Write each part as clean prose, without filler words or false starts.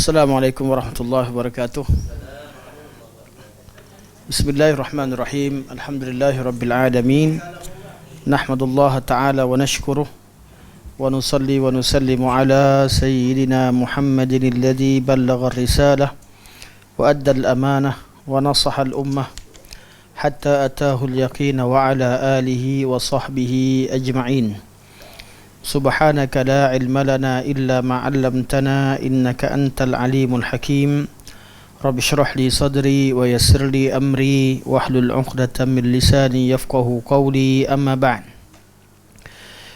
Assalamualaikum warahmatullahi wabarakatuh. Bismillahirrahmanirrahim. Alhamdulillahi rabbil alamin. Nahmadullah ta'ala wa nashkuruh wa nusalli wa nusallimu ala sayyidina Muhammadin alladhi ballagha ar-risalah wa adda al-amanah wa nasaha al-ummah hatta atahu al-yaqin wa ala alihi wa sahbihi ajma'in. Subhanaka la ilma lana illa ma 'allamtana innaka antal alimul hakim. Rabbi shrah li sadri wa yassir li amri wahlul 'uqdatam min lisani yafqahu qawli, amma ba'd.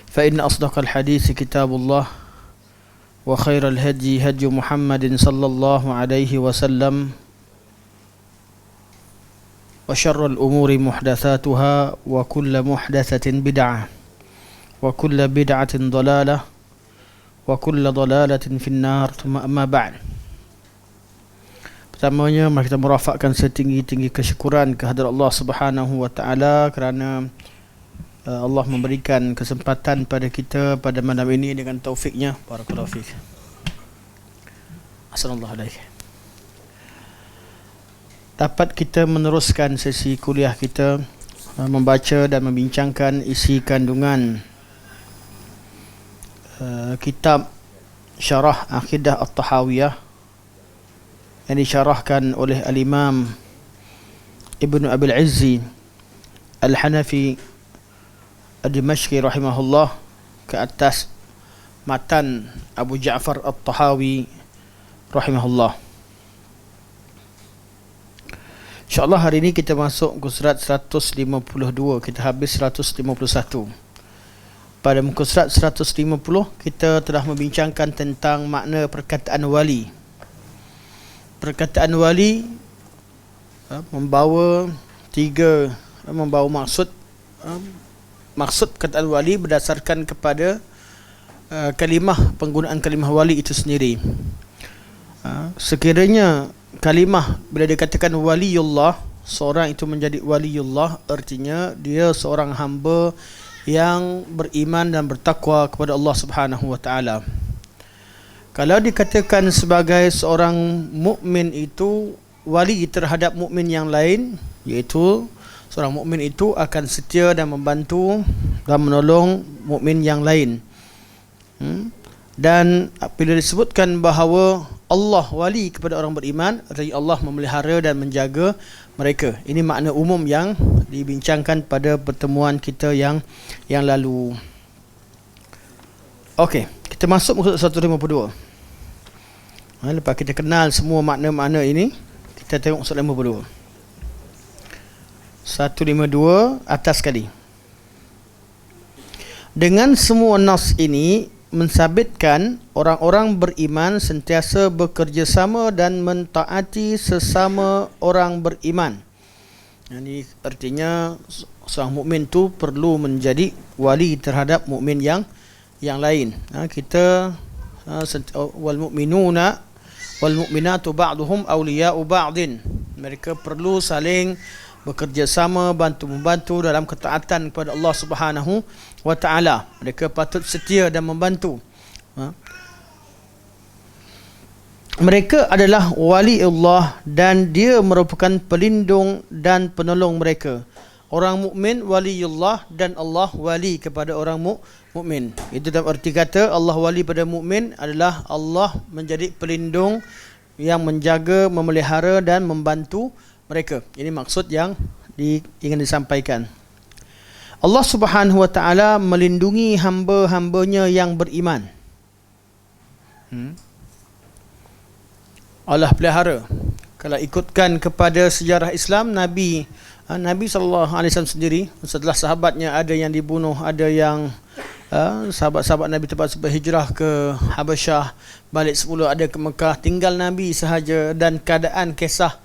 Fa inna asdaqal hadits kitabullah wa khairal hadi hadi Muhammadin sallallahu alaihi wasallam wa syarrul umuri muhdatsatuha wa kullu muhdatsatin bid'ah wa kullu bid'atin dhalalah wa kullu dhalalatin finnar, thumma amma ba'd. Pertamanya mari kita merafakkan setinggi-tinggi kesyukuran kehadrat Allah Subhanahu wa taala kerana Allah memberikan kesempatan pada kita pada malam ini dengan taufiknya. Barakallahu fiik. Assalamualaikum. Dapat kita meneruskan sesi kuliah kita membaca dan membincangkan isi kandungan kitab Syarah Aqidah At-Tahawiyah yang disyarahkan oleh Al-Imam Ibnu Abil Izzi Al-Hanafi Ad-Dimashqi rahimahullah ke atas matan Abu Ja'far At-Tahawi rahimahullah. InsyaAllah hari ini kita masuk ke surat 152. Kita habis 151. Pada muka surat 150 kita telah membincangkan tentang makna perkataan wali. Perkataan wali membawa maksud. Maksud perkataan wali berdasarkan kepada penggunaan kalimah wali itu sendiri. Sekiranya kalimah bila dikatakan waliullah, seorang itu menjadi waliullah, artinya dia seorang hamba yang beriman dan bertakwa kepada Allah Subhanahu wa taala. Kalau dikatakan sebagai seorang mukmin itu wali terhadap mukmin yang lain, iaitu seorang mukmin itu akan setia dan membantu dan menolong mukmin yang lain. Dan bila disebutkan bahawa Allah wali kepada orang beriman, artinya Allah memelihara dan menjaga mereka. Ini makna umum yang dibincangkan pada pertemuan kita yang lalu. Okey, kita masuk muka 152. Lepas kita kenal semua makna-makna ini, kita tengok 152. 152 atas sekali. Dengan semua nas ini mensabitkan orang-orang beriman sentiasa bekerjasama dan mentaati sesama orang beriman. Ini artinya seorang mukmin tu perlu menjadi wali terhadap mukmin yang lain. Kita wal mu'minuna wal mu'minatu ba'duhum awliya'u ba'din. Mereka perlu saling bekerjasama, bantu-membantu dalam ketaatan kepada Allah Subhanahu wa taala. Mereka patut setia dan membantu. Mereka adalah wali Allah dan dia merupakan pelindung dan penolong mereka. Orang mukmin waliullah dan Allah wali kepada orang mukmin. Itu dalam arti kata Allah wali pada mukmin adalah Allah menjadi pelindung yang menjaga, memelihara dan membantu mereka. Ini maksud yang ingin disampaikan. Allah Subhanahu wa taala melindungi hamba-hambanya yang beriman. Allah pelihara. Kalau ikutkan kepada sejarah Islam, Nabi sallallahu alaihi wasallam sendiri, setelah sahabatnya ada yang dibunuh, ada yang sahabat-sahabat Nabi terpaksa berhijrah ke Habasyah, balik semula ada ke Mekah, tinggal Nabi sahaja, dan keadaan kisah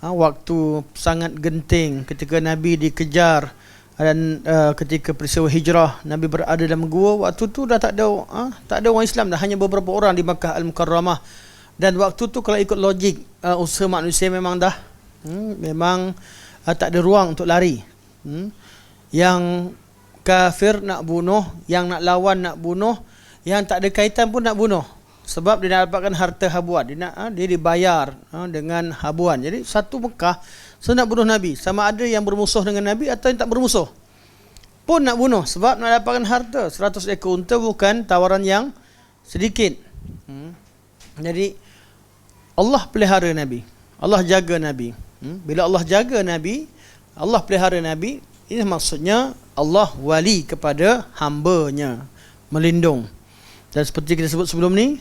waktu sangat genting ketika Nabi dikejar dan ketika peristiwa hijrah Nabi berada dalam gua. Waktu tu dah tak ada orang Islam dah, hanya beberapa orang di Makkah Al-Mukarramah. Dan waktu tu kalau ikut logik usaha manusia memang dah tak ada ruang untuk lari. Yang kafir nak bunuh, yang nak lawan nak bunuh, yang tak ada kaitan pun nak bunuh. Sebab dia nak dapatkan harta habuan. Dia dibayar dengan habuan. Jadi satu Mekah nak bunuh Nabi. Sama ada yang bermusuh dengan Nabi atau yang tak bermusuh pun nak bunuh. Sebab nak dapatkan harta. 100 ekor unta bukan tawaran yang sedikit. Jadi Allah pelihara Nabi. Allah jaga Nabi. Bila Allah jaga Nabi, Allah pelihara Nabi, ini maksudnya Allah wali kepada hamba-Nya, melindung. Dan seperti kita sebut sebelum ni,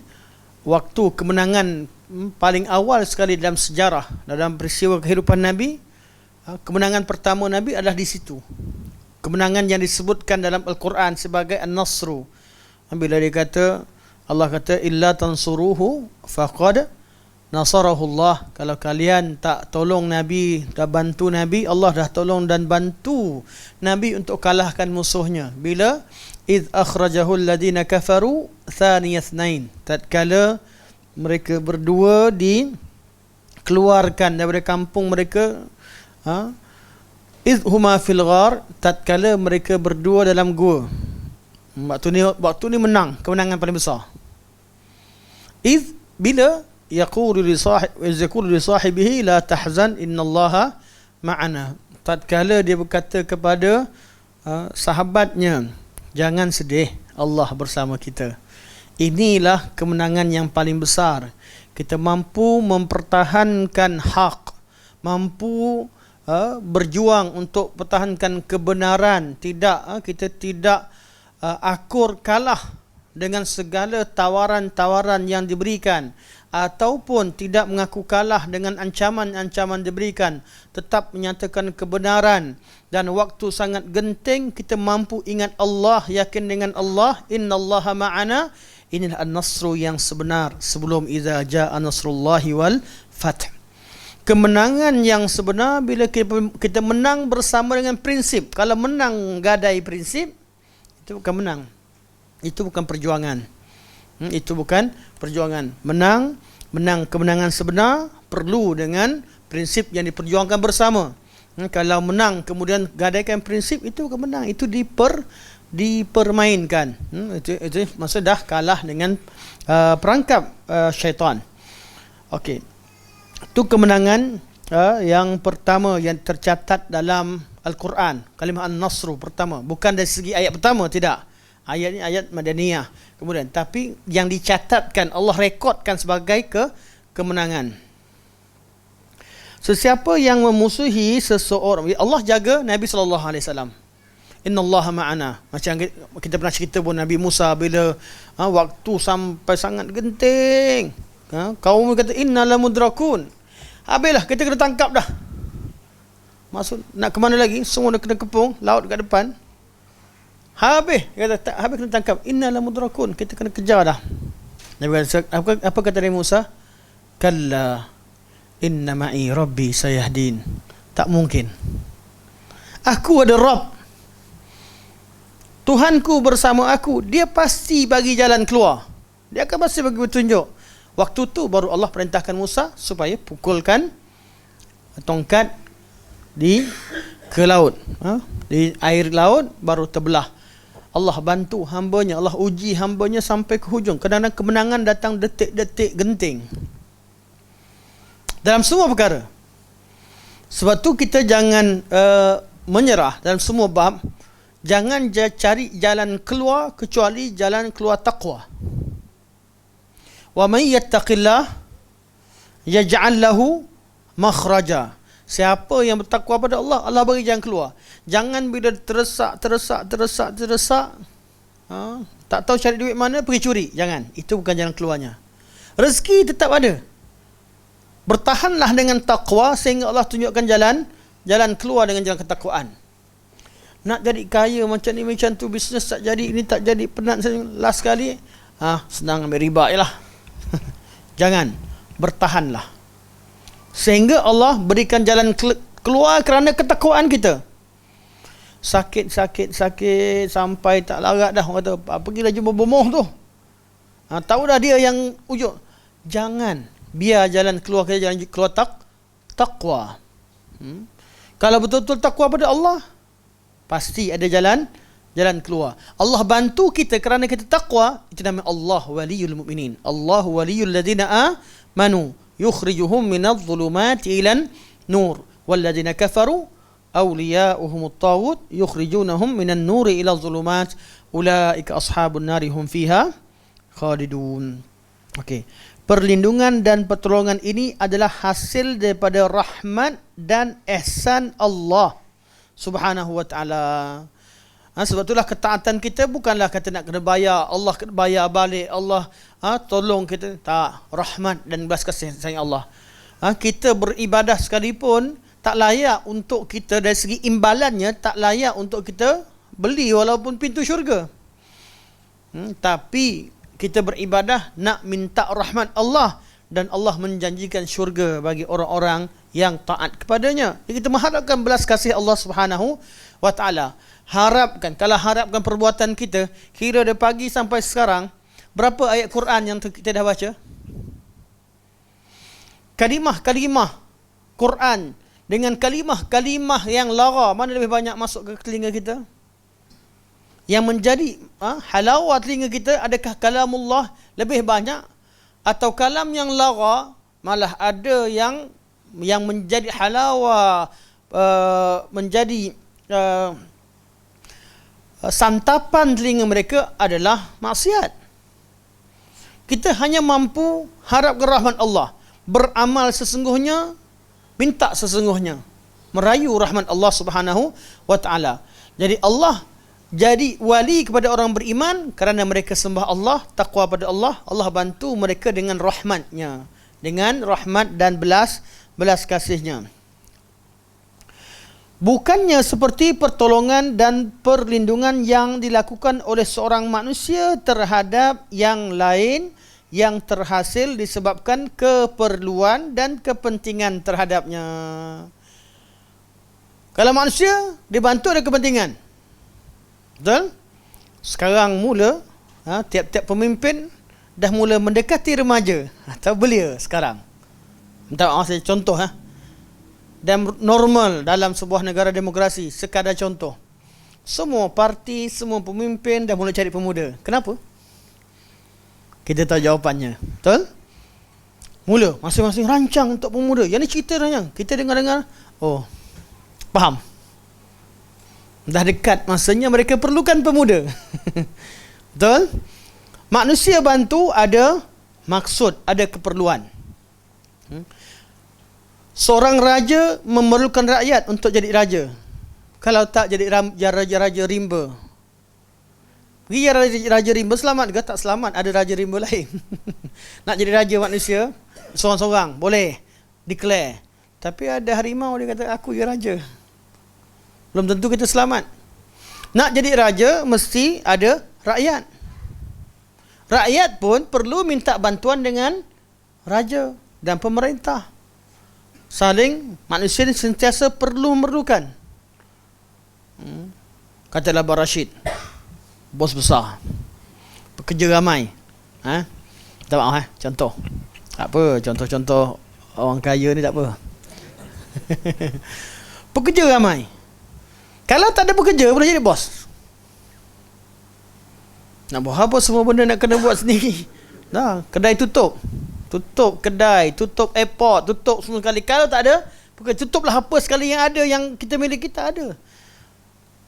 waktu kemenangan paling awal sekali dalam sejarah, dalam peristiwa kehidupan Nabi, kemenangan pertama Nabi adalah di situ. Kemenangan yang disebutkan dalam Al-Quran sebagai An-Nasru. Bila dia kata, Allah kata, illa tansuruhu faqad nasarahullah. Kalau kalian tak tolong Nabi, tak bantu Nabi, Allah dah tolong dan bantu Nabi untuk kalahkan musuhnya. Bila idh akhrajahu alladhina kafaru thaniyasnain, tatkala mereka berdua dikeluarkan daripada kampung mereka, idh huma fil ghar, tatkala mereka berdua dalam gua. Waktu ni menang, kemenangan paling besar. Idh, bila yaqulu li sahibihi la tahzan innallaha ma'ana, tatkala dia berkata kepada sahabatnya, jangan sedih, Allah bersama kita. Inilah kemenangan yang paling besar. Kita mampu mempertahankan hak, mampu berjuang untuk pertahankan kebenaran. Kita tidak akur kalah dengan segala tawaran-tawaran yang diberikan, ataupun tidak mengaku kalah dengan ancaman-ancaman diberikan, tetap menyatakan kebenaran. Dan waktu sangat genting kita mampu ingat Allah, yakin dengan Allah, innallaha ma'ana. Inilah an-nasru yang sebenar sebelum idza jaa nasrullahi wal fath. Kemenangan yang sebenar bila kita menang bersama dengan prinsip. Kalau menang gadai prinsip, itu bukan menang. Itu bukan perjuangan. Itu bukan perjuangan. Menang kemenangan sebenar perlu dengan prinsip yang diperjuangkan bersama. Kalau menang kemudian gadaikan prinsip, itu bukan menang. Itu dipermainkan. Itu maksud dah kalah dengan perangkap syaitan. Okey. Itu kemenangan yang pertama yang tercatat dalam Al-Quran. Kalimah An-Nasru pertama. Bukan dari segi ayat pertama, tidak. Ayat ini ayat Madaniyah. Kemudian, tapi yang dicatatkan, Allah rekodkan sebagai kemenangan. Sesiapa yang memusuhi seseorang, Allah jaga Nabi SAW. Innallaha ma'ana. Macam kita pernah cerita pun, Nabi Musa bila waktu sampai sangat genting, kaum kata innala mudrakun. Habislah, kita kena tangkap dah. Maksud nak ke mana lagi? Semua nak kena kepung, laut kat depan. Habis, kata tak habis kena tangkap. Innala mudrakun, kita kena kejar dah. Nabi kata, apa kata Nabi Musa? Kalla inna ma'i rabbi sayahdin. Tak mungkin. Aku ada Rabb. Tuhanku bersama aku, dia pasti bagi jalan keluar. Dia akan pasti bagi petunjuk. Waktu tu baru Allah perintahkan Musa supaya pukulkan tongkat ke laut. Di air laut baru terbelah. Allah bantu hamba-Nya, Allah uji hamba-Nya sampai ke hujung. Kadang-kadang kemenangan datang detik-detik genting dalam semua perkara. Sebab tu kita jangan menyerah dalam semua bab. Jangan cari jalan keluar kecuali jalan keluar taqwa. Wa may yattaqillah yaj'al lahu makhraja. Siapa yang bertakwa pada Allah, Allah bagi jalan keluar. Jangan bila terdesak, tak tahu cari duit mana, pergi curi. Jangan. Itu bukan jalan keluarnya. Rezeki tetap ada. Bertahanlah dengan takwa sehingga Allah tunjukkan jalan keluar dengan jalan ketakwaan. Nak jadi kaya macam ni macam tu, bisnes tak jadi, ini tak jadi, penat last kali, senang ambil riba je lah. Jangan. Bertahanlah sehingga Allah berikan jalan keluar kerana ketakwaan kita. Sakit sampai tak larat dah, orang kata pergilah jumpa bomoh tu, tahu dah dia yang ujung. Jangan. Biar jalan keluar kita jalan keluar takwa. Kalau betul-betul takwa pada Allah, pasti ada jalan jalan keluar. Allah bantu kita kerana kita taqwa, itu namanya Allah waliyul mu'minin. Allah waliyul ladzina amanu yukhrijuhum minadh dhulumati ilan nur wal ladzina kafaru awliya'uhumut taghut yukhrijunahum minan nuri ila dhulumat ulaika ashabun nari hum fiha khalidun. Okey. Perlindungan dan pertolongan ini adalah hasil daripada rahmat dan ihsan Allah Subhanahu wa taala. Sebab itulah ketaatan kita bukanlah kata nak kena bayar, Allah kena bayar balik, Allah tolong kita. Tak, rahmat dan belas kasih sayang Allah. Kita beribadah sekalipun tak layak untuk kita, dari segi imbalannya tak layak untuk kita beli walaupun pintu syurga. Tapi kita beribadah nak minta rahmat Allah, dan Allah menjanjikan syurga bagi orang-orang yang taat kepadanya. Jadi kita mengharapkan belas kasih Allah Subhanahu wa taala. Harapkan, kalau harapkan perbuatan kita, kira dari pagi sampai sekarang, berapa ayat Quran yang kita dah baca? Kalimah-kalimah Quran dengan kalimah-kalimah yang lara, mana lebih banyak masuk ke telinga kita? Yang menjadi halawah telinga kita, adakah kalamullah lebih banyak atau kalam yang lara? Malah ada yang menjadi halawah, menjadi santapan telinga mereka adalah maksiat. Kita hanya mampu harapkan rahmat Allah, beramal sesungguhnya, minta sesungguhnya, merayu rahmat Allah Subhanahu wa taala. Jadi Allah jadi wali kepada orang beriman kerana mereka sembah Allah, taqwa pada Allah. Allah bantu mereka dengan rahmatnya, dengan rahmat dan belas kasihnya. Bukannya seperti pertolongan dan perlindungan yang dilakukan oleh seorang manusia terhadap yang lain yang terhasil disebabkan keperluan dan kepentingan terhadapnya. Kalau manusia dibantu ada kepentingan, betul? Sekarang mula tiap-tiap pemimpin dah mula mendekati remaja atau belia sekarang. Minta maaf saya contoh dan normal dalam sebuah negara demokrasi, sekadar contoh. Semua parti, semua pemimpin dah mula cari pemuda. Kenapa? Kita tahu jawapannya, betul? Mula masing-masing rancang untuk pemuda. Yang ni cerita rancang, kita dengar-dengar, oh, faham. Dah dekat masanya mereka perlukan pemuda. Betul? Manusia bantu ada maksud, ada keperluan. Seorang raja memerlukan rakyat untuk jadi raja. Kalau tak jadi raja rimba. Pergi raja rimba selamat ke? Tak selamat, ada raja rimba lain. Nak jadi raja manusia seorang-seorang boleh declare. Tapi ada harimau dia kata aku ya raja. Belum tentu kita selamat. Nak jadi raja mesti ada rakyat. Rakyat pun perlu minta bantuan dengan raja dan pemerintah. Saling, manusia ni sentiasa memerlukan. Katalah Abang Rashid, bos besar, pekerja ramai. Tak maaf contoh. Tak apa, contoh-contoh orang kaya ni tak apa. Pekerja ramai. Kalau tak ada pekerja, boleh jadi bos. Nak buat apa, semua benda nak kena buat sendiri. Kedai tutup. Tutup kedai, tutup airport, tutup semua sekali. Kalau tak ada pekerja, tutuplah apa sekali yang ada, yang kita milik kita ada.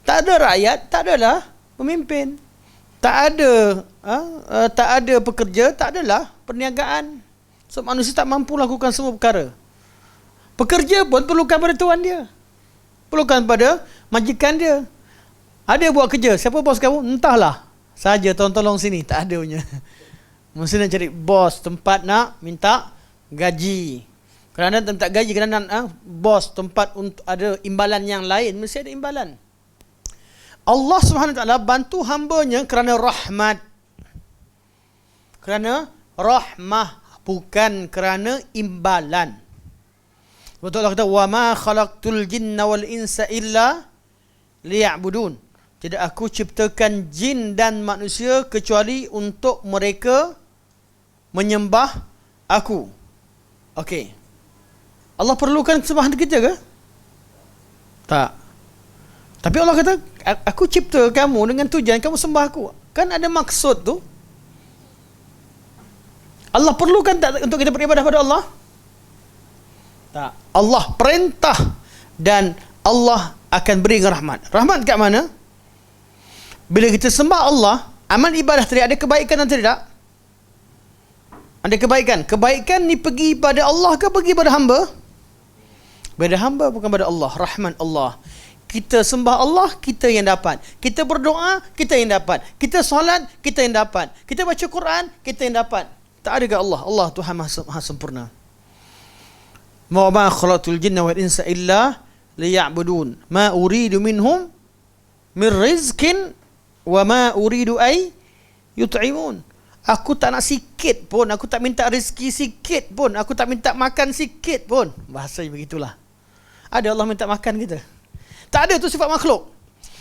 Tak ada rakyat, tak adalah pemimpin. Tak ada pekerja, tak adalah perniagaan. So manusia tak mampu lakukan semua perkara. Pekerja pun perlukan pada tuan dia, perlukan pada majikan dia. Ada buat kerja, siapa bos kamu? Entahlah, saja tolong sini. Tak ada punya. Mesti nak cari bos, tempat nak minta gaji. Kerana minta gaji, kerana bos, tempat untuk ada imbalan yang lain, mesti ada imbalan. Allah Subhanahu Wa Taala bantu hamba-Nya kerana rahmat. Kerana rahmah, bukan kerana imbalan. Betul Allah kata, wa ma khalaqtul jinna wal insa illa liya'budun. Tidak aku ciptakan jin dan manusia kecuali untuk mereka menyembah aku. Okey. Allah perlukan sembahan kita ke? Tak. Tapi Allah kata, Aku cipta kamu dengan tujuan kamu sembah aku. Kan ada maksud tu. Allah perlukan tak untuk kita beribadah pada Allah? Tak. Allah perintah dan Allah akan beri rahmat. Rahmat kat mana? Bila kita sembah Allah, amal ibadah tadi ada kebaikan atau tidak? Ada kebaikan. Kebaikan ni pergi pada Allah ke pergi pada hamba? Pada hamba, bukan pada Allah. Rahmat Allah. Kita sembah Allah, kita yang dapat. Kita berdoa, kita yang dapat. Kita solat, kita yang dapat. Kita baca Quran, kita yang dapat. Tak ada ke Allah. Allah Tuhan Maha Sempurna. Ma khalaqtul jinna wal insa illa liya'budun. Ma uridu minhum min rizqin wa ma uridu ay yut'imun. Aku tak nak sikit pun, aku tak minta rezeki sikit pun, aku tak minta makan sikit pun. Bahasa begitulah. Ada Allah minta makan kita? Tak ada, tu sifat makhluk.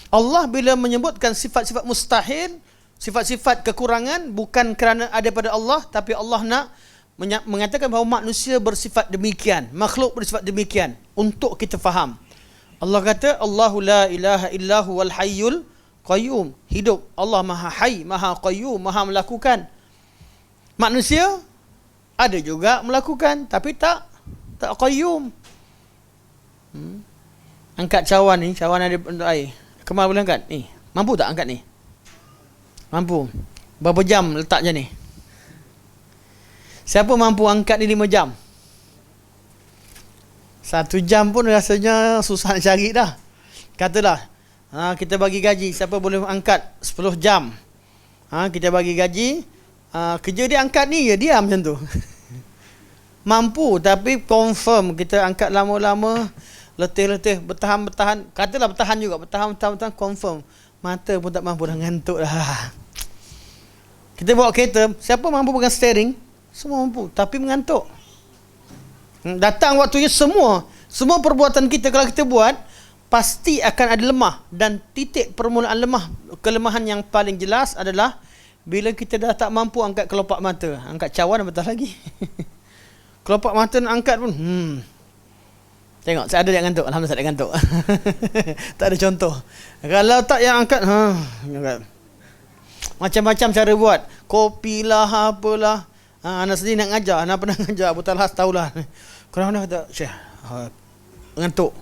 Allah bila menyebutkan sifat-sifat mustahil, sifat-sifat kekurangan, bukan kerana ada pada Allah, tapi Allah nak mengatakan bahawa manusia bersifat demikian, makhluk bersifat demikian, untuk kita faham. Allah kata, Allahu la ilaha illahu wal hayyul qayyum. Hidup. Allah maha hayy, maha qayyum, maha melakukan. Manusia ada juga melakukan, tapi tak qayyum. Angkat cawan ni, cawan ada untuk air. Kemal boleh angkat? Ni, mampu tak angkat ni? Mampu. Berapa jam letak je ni? Siapa mampu angkat ni 5 jam? 1 jam pun rasanya susah nak cari dah. Katalah, kita bagi gaji, siapa boleh angkat 10 jam? Kita bagi gaji, kerja dia angkat ni, ya diam macam tu. Mampu, tapi confirm kita angkat lama-lama, letih-letih, bertahan-bertahan. Katalah bertahan juga, bertahan, confirm. Mata pun tak mampu, dah ngantuk dah. Kita bawa kereta, siapa mampu pegang steering? Semua mampu, tapi mengantuk. Datang waktunya semua perbuatan kita kalau kita buat, pasti akan ada lemah. Dan titik permulaan kelemahan yang paling jelas adalah bila kita dah tak mampu angkat kelopak mata. Angkat cawan betul lagi. Kelopak mata nak angkat pun, tengok, saya ada yang ngantuk. Alhamdulillah saya ada ngantuk. Tak ada contoh. Kalau tak yang angkat, macam-macam cara buat. Kopi lah, apalah. Anak sendiri nak ngajar, anak pernah ngajar, Abu Talhas tahulah. Kerana kata, Syekh, ngantuk.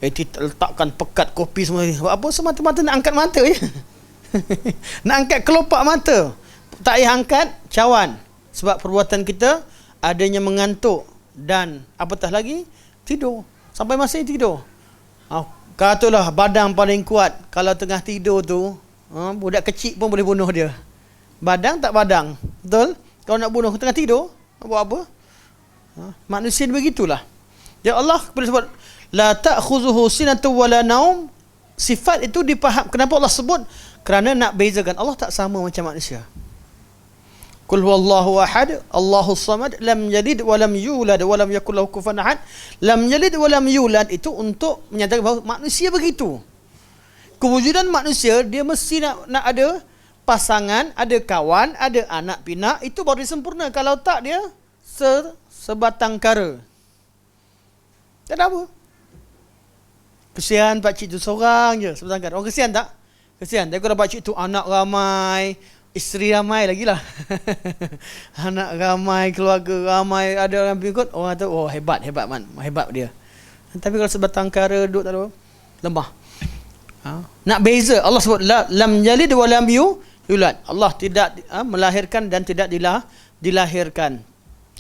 Letakkan pekat kopi semua ni. Apa semata-mata nak angkat mata je. Nak angkat kelopak mata. Tak payah angkat cawan. Sebab perbuatan kita adanya mengantuk dan apatah lagi tidur. Sampai masih tidur. Katalah badang paling kuat, kalau tengah tidur tu, budak kecil pun boleh bunuh dia. Badang tak badang, betul? Kalau nak bunuh tengah tidur, nak buat apa? Manusia begitulah. Ya Allah bila sebut la ta'khuzuhu sinatun wala naum, sifat itu dipaham. Kenapa Allah sebut? Kerana nak bezakan Allah tak sama macam manusia. Qul huwallahu ahad, Allahus samad, lam yalid wa lam yulad wa lam yakul lahu kufuwan ahad. Lam yalid wa lam yulad itu untuk menyatakan bahawa manusia begitu. Kewujudan manusia dia mesti nak ada pasangan, ada kawan, ada anak pinak, itu baru sempurna. Kalau tak dia sebatang kara. Tak ada apa. Kesian pakcik tu seorang je, sebatang kara. Orang kesian tak? Kesian. Tapi kalau pakcik tu anak ramai, isteri ramai lagi lah. Anak ramai, keluarga ramai, ada orang pengikut, orang kata, oh hebat man, hebat dia. Tapi kalau sebatang kara duduk tak ada, lemah. Nak beza, Allah sebut lam yalid wa lam yulad. Allah tidak melahirkan dan tidak dilahirkan.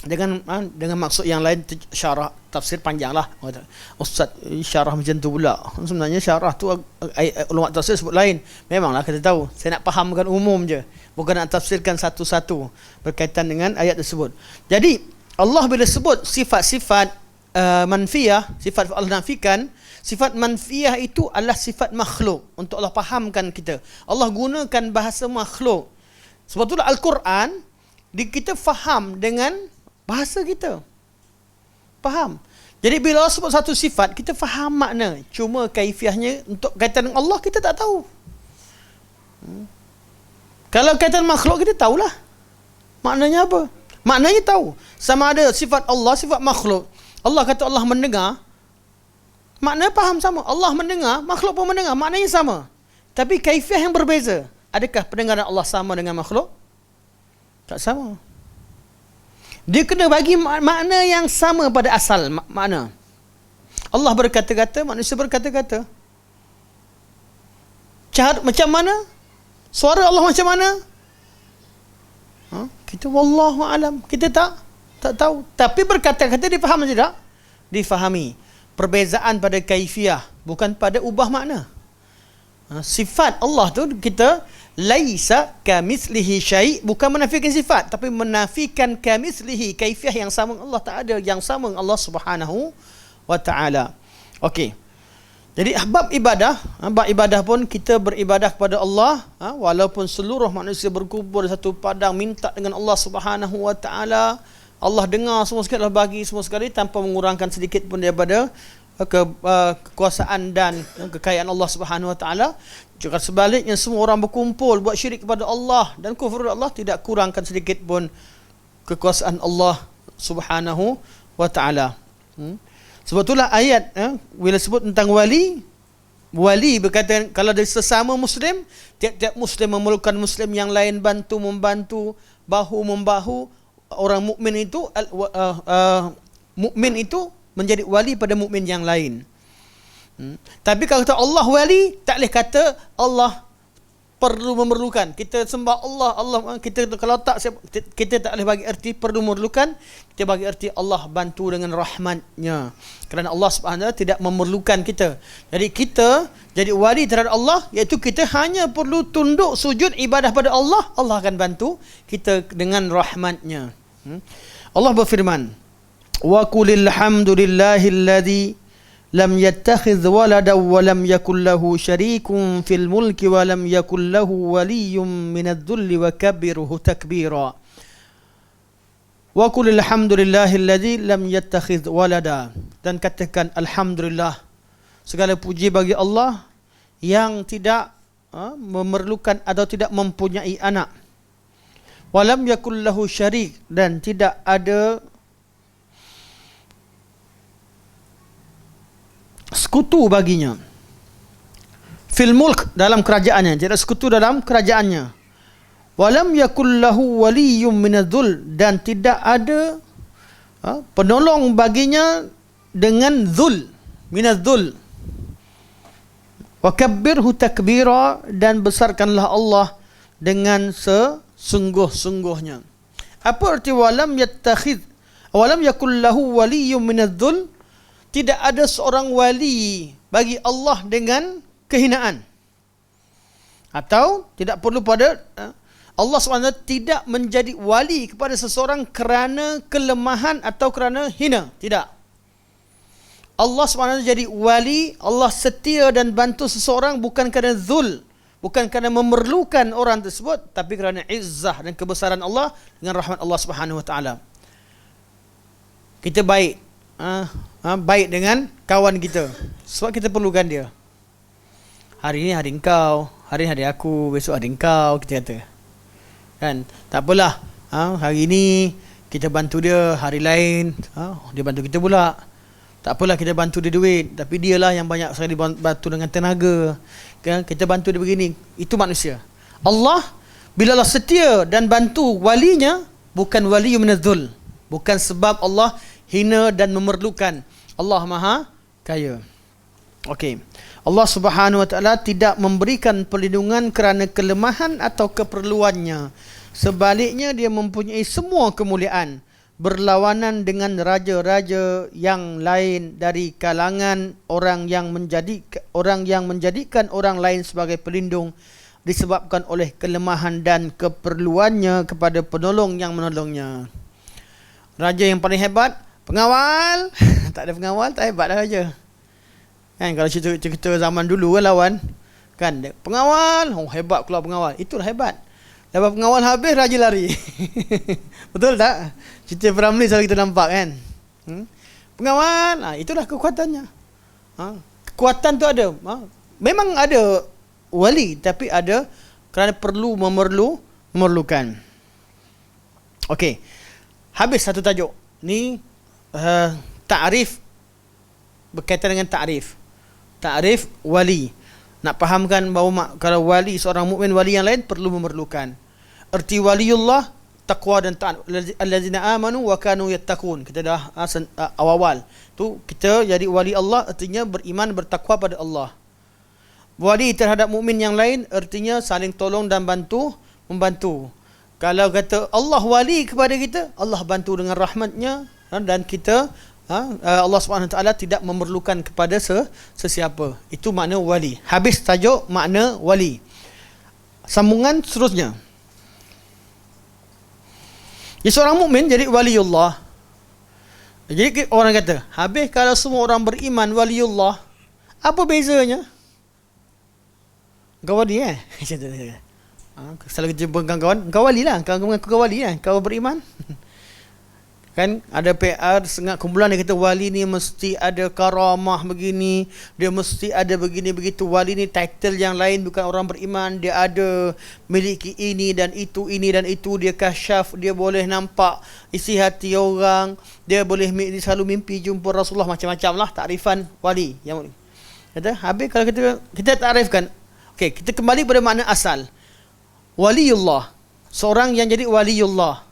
Dengan maksud yang lain, syarah tafsir panjanglah. Ustaz, syarah macam tu pula. Sebenarnya syarah tu ulama tafsir sebut lain. Memanglah kita tahu. Saya nak fahamkan umum je, bukan nak tafsirkan satu-satu berkaitan dengan ayat tersebut. Jadi Allah bila sebut sifat-sifat manfiyah, sifat Allah nafikan, sifat manfiyah itu adalah sifat makhluk. Untuk Allah fahamkan kita, Allah gunakan bahasa makhluk. Sebab itulah Al-Quran kita faham dengan bahasa kita. Faham? Jadi bila Allah sebut satu sifat, kita faham makna. Cuma kaifiahnya untuk kaitan dengan Allah kita tak tahu. Kalau kaitan makhluk kita tahulah maknanya apa. Maknanya tahu. Sama ada sifat Allah, sifat makhluk. Allah kata Allah mendengar, maknanya faham sama. Allah mendengar, makhluk pun mendengar, maknanya sama. Tapi kaifiah yang berbeza. Adakah pendengaran Allah sama dengan makhluk? Tak sama. Dia kena bagi makna yang sama pada asal makna. Allah berkata-kata, manusia berkata-kata. Macam mana? Suara Allah macam mana? Kita wallahu alam. Kita tak tahu. Tapi berkata-kata difaham tidak? Difahami. Perbezaan pada kaifiah, bukan pada ubah makna. Sifat Allah tu kita laisa kamitslihi syai', bukan menafikan sifat tapi menafikan kamitslihi, kaifiah yang sama Allah tak ada, yang sama Allah Subhanahu wa taala. Okey. Jadi bab ibadah pun kita beribadah kepada Allah, walaupun seluruh manusia berkumpul di satu padang minta dengan Allah Subhanahu wa taala, Allah dengar semua sekali, Allah bagi semua sekali tanpa mengurangkan sedikit pun daripada kekuasaan dan kekayaan Allah Subhanahu wa taala. Juga sebaliknya semua orang berkumpul buat syirik kepada Allah dan kufur Allah, tidak kurangkan sedikit pun kekuasaan Allah Subhanahu wa taala. Sebab itulah ayat bila sebut tentang wali berkata kalau dari sesama muslim, tiap-tiap muslim memerlukan muslim yang lain bantu membantu, bahu membahu. Orang mukmin itu mukmin itu menjadi wali pada mukmin yang lain. Tapi kalau kata Allah wali, tak boleh kata Allah perlu memerlukan. Kita sembah Allah kita kalau tak, kita tak boleh bagi erti perlu memerlukan. Kita bagi erti Allah bantu dengan rahmatnya. Kerana Allah Subhanahu wa taala tidak memerlukan kita. Jadi kita jadi wali terhadap Allah, iaitu kita hanya perlu tunduk sujud ibadah pada Allah, Allah akan bantu kita dengan rahmatnya. Allah berfirman, wa qulil hamdulillahilladzi lam yattakhidh walada wa lam yakul lahu syarikun fil mulki wa lam yakul lahu waliyyun minadh-dhulli wa kabbirhu takbira. Wa qul alhamdulillahilladzi lam yattakhidh walada, dan katakan alhamdulillah, segala puji bagi Allah yang tidak memerlukan atau tidak mempunyai anak. Wa lam yakul lahu syarik, dan tidak ada sekutu baginya. Fil mulk, dalam kerajaannya, tidak sekutu dalam kerajaannya. Walam yakul lahu waliyyun minadh-dhul, dan tidak ada penolong baginya dengan dhul, minadh-dhul. Wa kabbirhu takbira, dan besarkanlah Allah dengan sesungguh-sungguhnya. Apa arti walam yattakhidh, walam yakul lahu waliyyun minadh-dhul? Tidak ada seorang wali bagi Allah dengan kehinaan. Atau tidak perlu pada Allah SWT tidak menjadi wali kepada seseorang kerana kelemahan atau kerana hina. Tidak. Allah SWT jadi wali, Allah setia dan bantu seseorang bukan kerana zul, bukan kerana memerlukan orang tersebut, tapi kerana izzah dan kebesaran Allah dengan rahmat Allah Subhanahu wa taala. Kita baik baik dengan kawan kita sebab kita perlukan dia. Hari ni hari engkau, hari ni hari aku, besok hari engkau, kita kata. Kan? Tak apalah. Hari ni kita bantu dia, hari lain dia bantu kita pula. Tak apalah kita bantu dia duit, tapi dialah yang banyak sekali bantu dengan tenaga. Kan? Kita bantu dia begini. Itu manusia. Allah bila Allah setia dan bantu walinya, bukan wali minadh-dhul, bukan sebab Allah hina dan memerlukan. Allah Maha Kaya. Okey. Allah Subhanahu wa taala tidak memberikan perlindungan kerana kelemahan atau keperluannya. Sebaliknya dia mempunyai semua kemuliaan, berlawanan dengan raja-raja yang lain dari kalangan orang yang menjadikan orang lain sebagai pelindung disebabkan oleh kelemahan dan keperluannya kepada penolong yang menolongnya. Raja yang paling hebat, pengawal. Tak ada pengawal, tak hebat dah raja. Kan, kalau cerita zaman dulu kan lawan, kan, pengawal, hebat pula pengawal. Itulah hebat. Lepas pengawal habis, raja lari. Betul tak? Cerita Ramli selalu kita nampak kan. Pengawal, itulah kekuatannya. Kekuatan tu ada. Memang ada wali, tapi ada kerana perlu memerlukan. Okey. Habis satu tajuk. Ni ta'rif, berkaitan dengan ta'rif. Ta'rif wali. Nak fahamkan bahawa kalau wali seorang mukmin, wali yang lain perlu memerlukan. Erti waliullah taqwa dan taat. Allazina amanu wa kanu yattaqun. Kita dah awal-awal. Tu kita jadi wali Allah artinya beriman, bertakwa pada Allah. Wali terhadap mukmin yang lain artinya saling tolong dan membantu. Kalau kata Allah wali kepada kita, Allah bantu dengan rahmatnya, dan kita Allah Subhanahu Wa Taala tidak memerlukan kepada sesiapa. Itu makna wali. Habis tajuk makna wali. Sambungan seterusnya. Jadi seorang mukmin jadi waliullah. Jadi orang kata, habis kalau semua orang beriman waliullah, apa bezanya? Kau wali selalu kita jumpa kawan-kawan, kau wali lah, kau mengaku kau wali lah, kau beriman. Kan ada PR setengah kumpulan dia kata wali ni mesti ada karamah begini, dia mesti ada begini begitu. Wali ni title yang lain, bukan orang beriman. Dia ada miliki ini dan itu, dia kasyaf, dia boleh nampak isi hati orang, dia boleh selalu mimpi jumpa Rasulullah, macam-macam lah takrifan wali. Yang kata habis kalau kita takrifkan, okey, kita kembali pada makna asal. Waliullah, seorang yang jadi waliullah,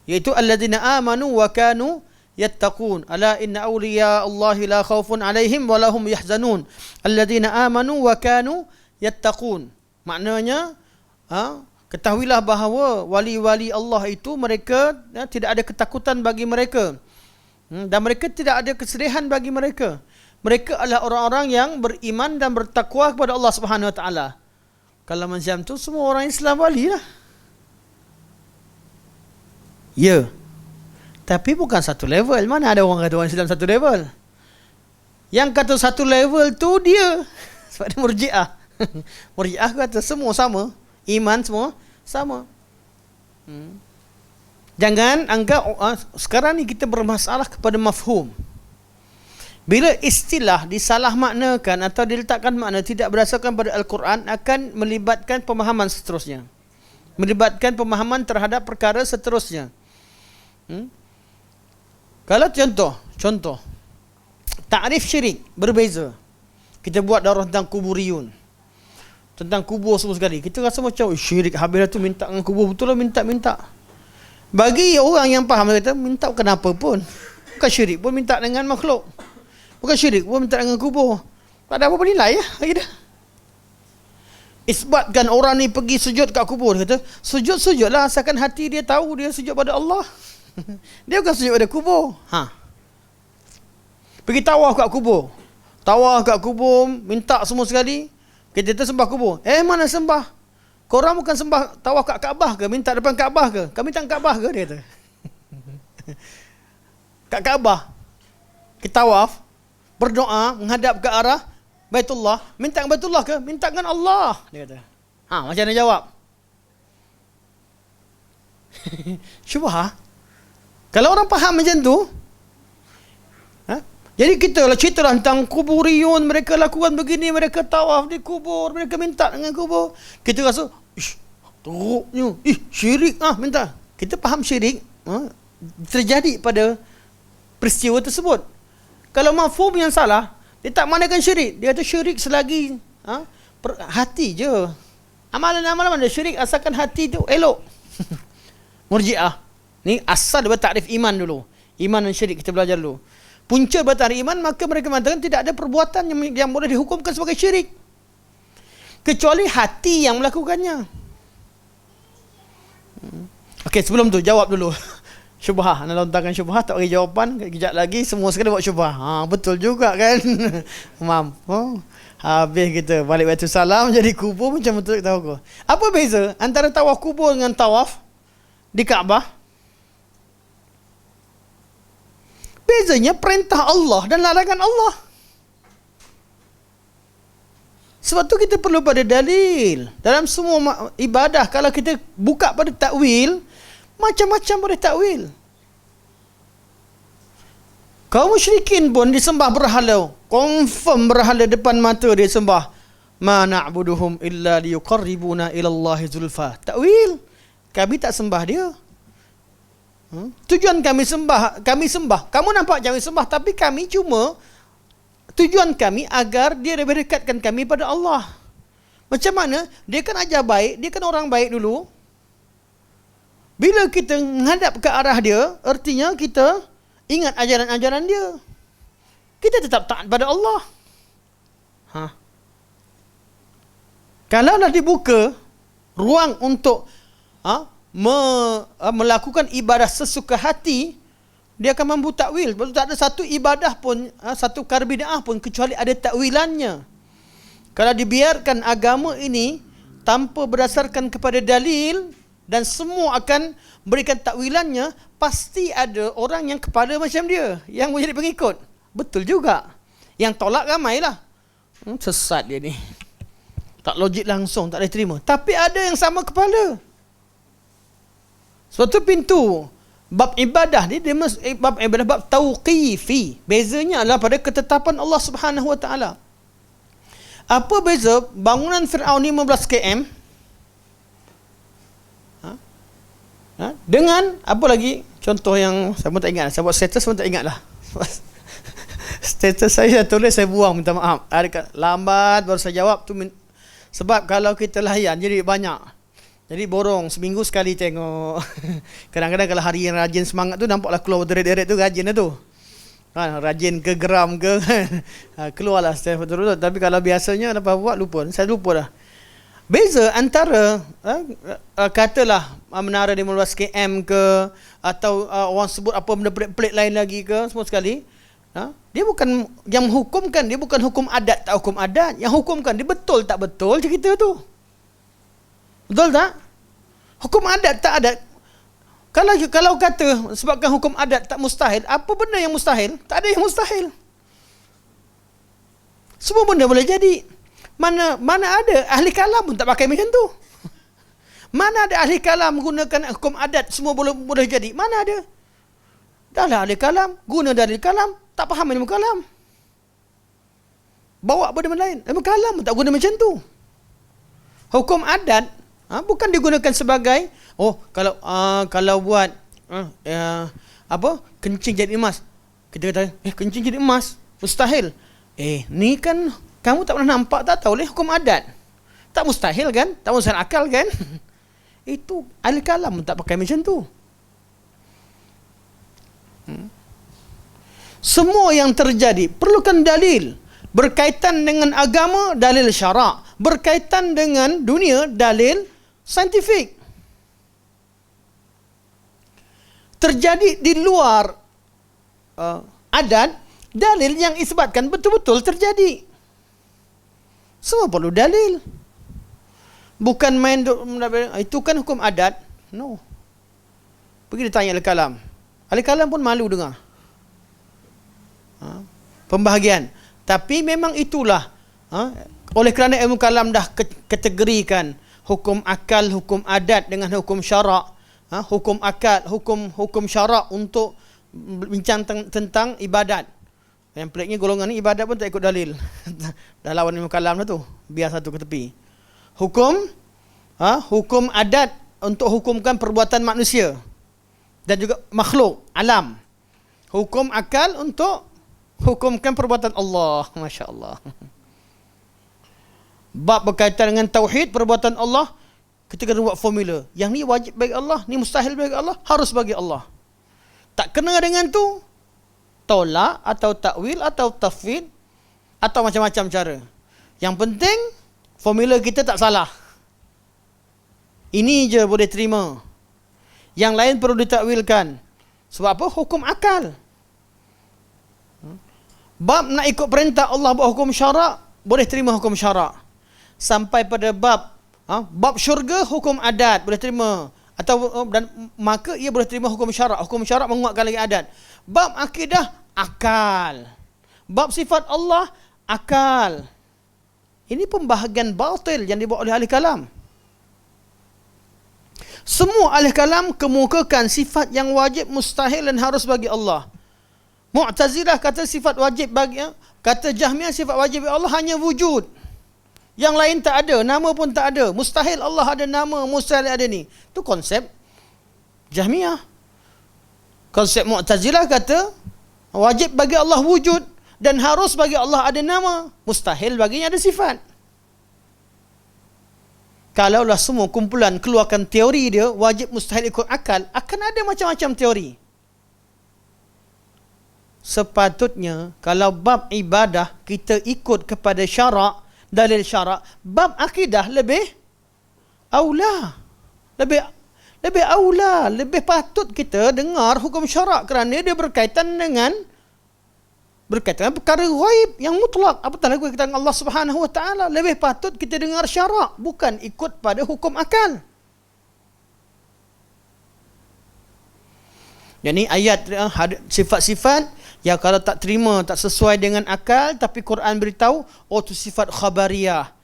iaitu alladzina amanu wa kanu yattaqun. Ala inna awliya Allahi la khaufun alaihim wa lahum yahzanun. Alladzina amanu wa kanu yattaqun. Maknanya, ketahuilah bahawa wali-wali Allah itu mereka tidak ada ketakutan bagi mereka, dan mereka tidak ada kesedihan bagi mereka. Mereka adalah orang-orang yang beriman dan bertakwa kepada Allah Subhanahu Wa Taala. Kalau macam tu semua orang Islam wali lah. Ya. Tapi bukan satu level. Mana ada orang kata orang Islam satu level? Yang kata satu level tu dia. Sebab dia murji'ah. Murji'ah kata semua sama. Iman semua sama. Jangan anggap sekarang ni kita bermasalah kepada mafhum. Bila istilah disalah maknakan atau diletakkan makna tidak berdasarkan pada Al-Quran, akan melibatkan pemahaman seterusnya. Melibatkan pemahaman terhadap perkara seterusnya. Kalau contoh takrif syirik berbeza. Kita buat daurah tentang kuburiyun, tentang kubur semua sekali. Kita rasa macam syirik, habis tu minta dengan kubur, betul lah minta. Bagi orang yang faham, dia kata minta kenapa pun. Bukan syirik pun minta dengan makhluk, bukan syirik pun minta dengan kubur. Tak ada apa-apa nilai ya lagi dah. Isbatkan orang ni pergi sujud kat kubur, kata sujud-sujudlah asalkan hati dia tahu dia sujud pada Allah. Dia bukan sujud pada kubur. Pergi tawaf kat kubur, minta semua sekali. Kita sembah kubur. Mana sembah? Korang bukan sembah tawaf kat Kaabah ke? Minta depan Kaabah ke? Kami tak Kaabah ke? Dia kata. Kat Kaabah kita tawaf, berdoa menghadap ke arah Baitullah. Minta dengan Baitullah ke? Minta dengan Allah. Dia kata. Macam mana jawab? Syubhah. Kalau orang faham macam tu, jadi kita lah cerita tentang kuburiyun, mereka lakukan begini, mereka tawaf di kubur, mereka minta dengan kubur. Kita rasa, teruknya, syirik minta. Kita faham syirik terjadi pada peristiwa tersebut. Kalau mafhum yang salah, dia tak manakan syirik. Dia kata syirik selagi hati je. Amalan-amalan mana syirik asalkan hati tu elok. Murji'ah. Ni asal daripada takrif iman dulu. Iman dan syirik kita belajar dulu. Punca bertarik iman, maka mereka mengatakan tidak ada perbuatan yang boleh dihukumkan sebagai syirik kecuali hati yang melakukannya. Okey, sebelum tu jawab dulu. Syubhah, nak lontarkan syubhah, tak bagi jawapan, kejap lagi semua sekali buat syubhah. Betul juga kan. Habis kita balik batu salam jadi kubur, macam betul kita tahu. Apa beza antara tawaf kubur dengan tawaf di Kaabah? Bezanya perintah Allah dan larangan Allah. Sebab tu kita perlu pada dalil. Dalam semua ibadah, kalau kita buka pada takwil, macam-macam boleh takwil. Kaum musyrikin pun disembah berhala. Confirm berhala depan mata dia sembah. Ma na'buduhum illa liyuqarribuna ilallahi zulfa. Takwil. Kami tak sembah dia. Tujuan kami sembah. Kamu nampak kami sembah, tapi kami cuma tujuan kami agar dia lebih dekatkan kami pada Allah. Macam mana? Dia kan ajar baik, dia kan orang baik dulu. Bila kita menghadap ke arah dia, artinya kita ingat ajaran-ajaran dia. Kita tetap taat pada Allah. Kalau dah dibuka ruang untuk melakukan ibadah sesuka hati, dia akan mampu takwil. Betul, tak ada satu ibadah pun, satu perkara bid'ah pun kecuali ada takwilannya. Kalau dibiarkan agama ini tanpa berdasarkan kepada dalil dan semua akan berikan takwilannya, pasti ada orang yang kepala macam dia yang menjadi pengikut. Betul juga. Yang tolak ramailah. Sesat dia ni. Tak logik langsung, tak boleh terima. Tapi ada yang sama kepala. Suatu pintu bab ibadah ni, dia bab ibadah, bab tauqifi. Bezanya adalah pada ketetapan Allah Subhanahu Wa Taala. Apa beza bangunan Firaun 15 km dengan apa lagi? Contoh yang saya pun tak ingat. Saya buat status pun tak ingat lah. Status saya tulis, saya buang, minta maaf. Lambat baru saya jawab tu. Sebab kalau kita layan jadi banyak. Jadi borong seminggu sekali tengok. Kadang-kadang kalau hari yang rajin semangat tu, nampaklah keluar deret-deret tu, rajin lah tu. Rajin ke geram ke keluarlah setiap betul-betul. Tapi kalau biasanya lepas buat lupa. Saya lupa dah. Beza antara katalah menara 15 km ke, atau orang sebut apa benda pelik-pelik lain lagi ke, semua sekali. Dia bukan yang menghukumkan, dia bukan hukum adat tak hukum adat. Yang hukumkan dia betul tak betul cerita tu. Betul tak? Hukum adat tak adat. Kalau kata sebabkan hukum adat tak mustahil, apa benda yang mustahil? Tak ada yang mustahil. Semua benda boleh jadi. Mana ada ahli kalam pun tak pakai macam tu. Mana ada ahli kalam menggunakan hukum adat semua boleh jadi? Mana ada? Dah lah ahli kalam, guna dalil kalam, tak faham ilmu kalam. Bawa benda lain. Ilmu kalam pun tak guna macam tu. Hukum adat bukan digunakan sebagai kalau buat kencing jadi emas. Kita kata kencing jadi emas mustahil. Ni kan kamu tak pernah nampak, tak tahu hukum adat. Tak mustahil kan? Tak mustahil akal kan? Itu ahli kalam tak pakai macam tu. Semua yang terjadi perlukan dalil. Berkaitan dengan agama, dalil syarak. Berkaitan dengan dunia, dalil saintifik. Terjadi di luar adat, dalil yang isbatkan betul-betul terjadi. Semua perlu dalil. Bukan main itu kan hukum adat. No. Pergi ditanya ahli kalam. Ahli kalam pun malu dengar pembahagian. Tapi memang itulah oleh kerana ilmu kalam dah kategorikan hukum akal, hukum adat dengan hukum syarak. Hukum akal, hukum syarak untuk bincang tentang ibadat. Yang peliknya golongan ni ibadat pun tak ikut dalil. Dah lawan ilmu kalam dah tu. Biar satu ke tepi. Hukum adat untuk hukumkan perbuatan manusia dan juga makhluk, alam. Hukum akal untuk hukumkan perbuatan Allah. Masya Allah. Bab berkaitan dengan tauhid, perbuatan Allah, ketika buat formula. Yang ni wajib bagi Allah, ni mustahil bagi Allah, harus bagi Allah. Tak kena dengan tu, tolak atau takwil atau tafwid atau macam-macam cara. Yang penting formula kita tak salah. Ini je boleh terima. Yang lain perlu ditakwilkan. Sebab apa? Hukum akal. Bab nak ikut perintah Allah buat hukum syarak, boleh terima hukum syarak. Sampai pada bab syurga, hukum adat boleh terima, atau dan maka ia boleh terima hukum syarak. Hukum syarak menguatkan lagi adat. Bab akidah, akal. Bab sifat Allah, akal. Ini pembahagian batil yang dibuat oleh ahli kalam. Semua ahli kalam kemukakan sifat yang wajib, mustahil dan harus bagi Allah. Mu'tazilah kata sifat wajib bagi, kata Jahmiyah sifat wajib bagi Allah hanya wujud. Yang lain tak ada, nama pun tak ada. Mustahil Allah ada nama, mustahil ada ni. Itu konsep Jahmiyah. Konsep Mu'tazilah kata wajib bagi Allah wujud dan harus bagi Allah ada nama. Mustahil baginya ada sifat. kalaulah semua kumpulan keluarkan teori dia, wajib mustahil ikut akal, akan ada macam-macam teori. Sepatutnya kalau bab ibadah kita ikut kepada syarak, dalil syarak, bab akidah lebih aula. Lebih aula, lebih patut kita dengar hukum syarak kerana dia berkaitan dengan perkara ghaib yang mutlak. Apatah lagi kita dengan Allah Subhanahu Wa Taala, lebih patut kita dengar syarak, bukan ikut pada hukum akal. Jadi ayat sifat-sifat yang kalau tak terima, tak sesuai dengan akal, tapi Quran beritahu, oh tu sifat khabariyah.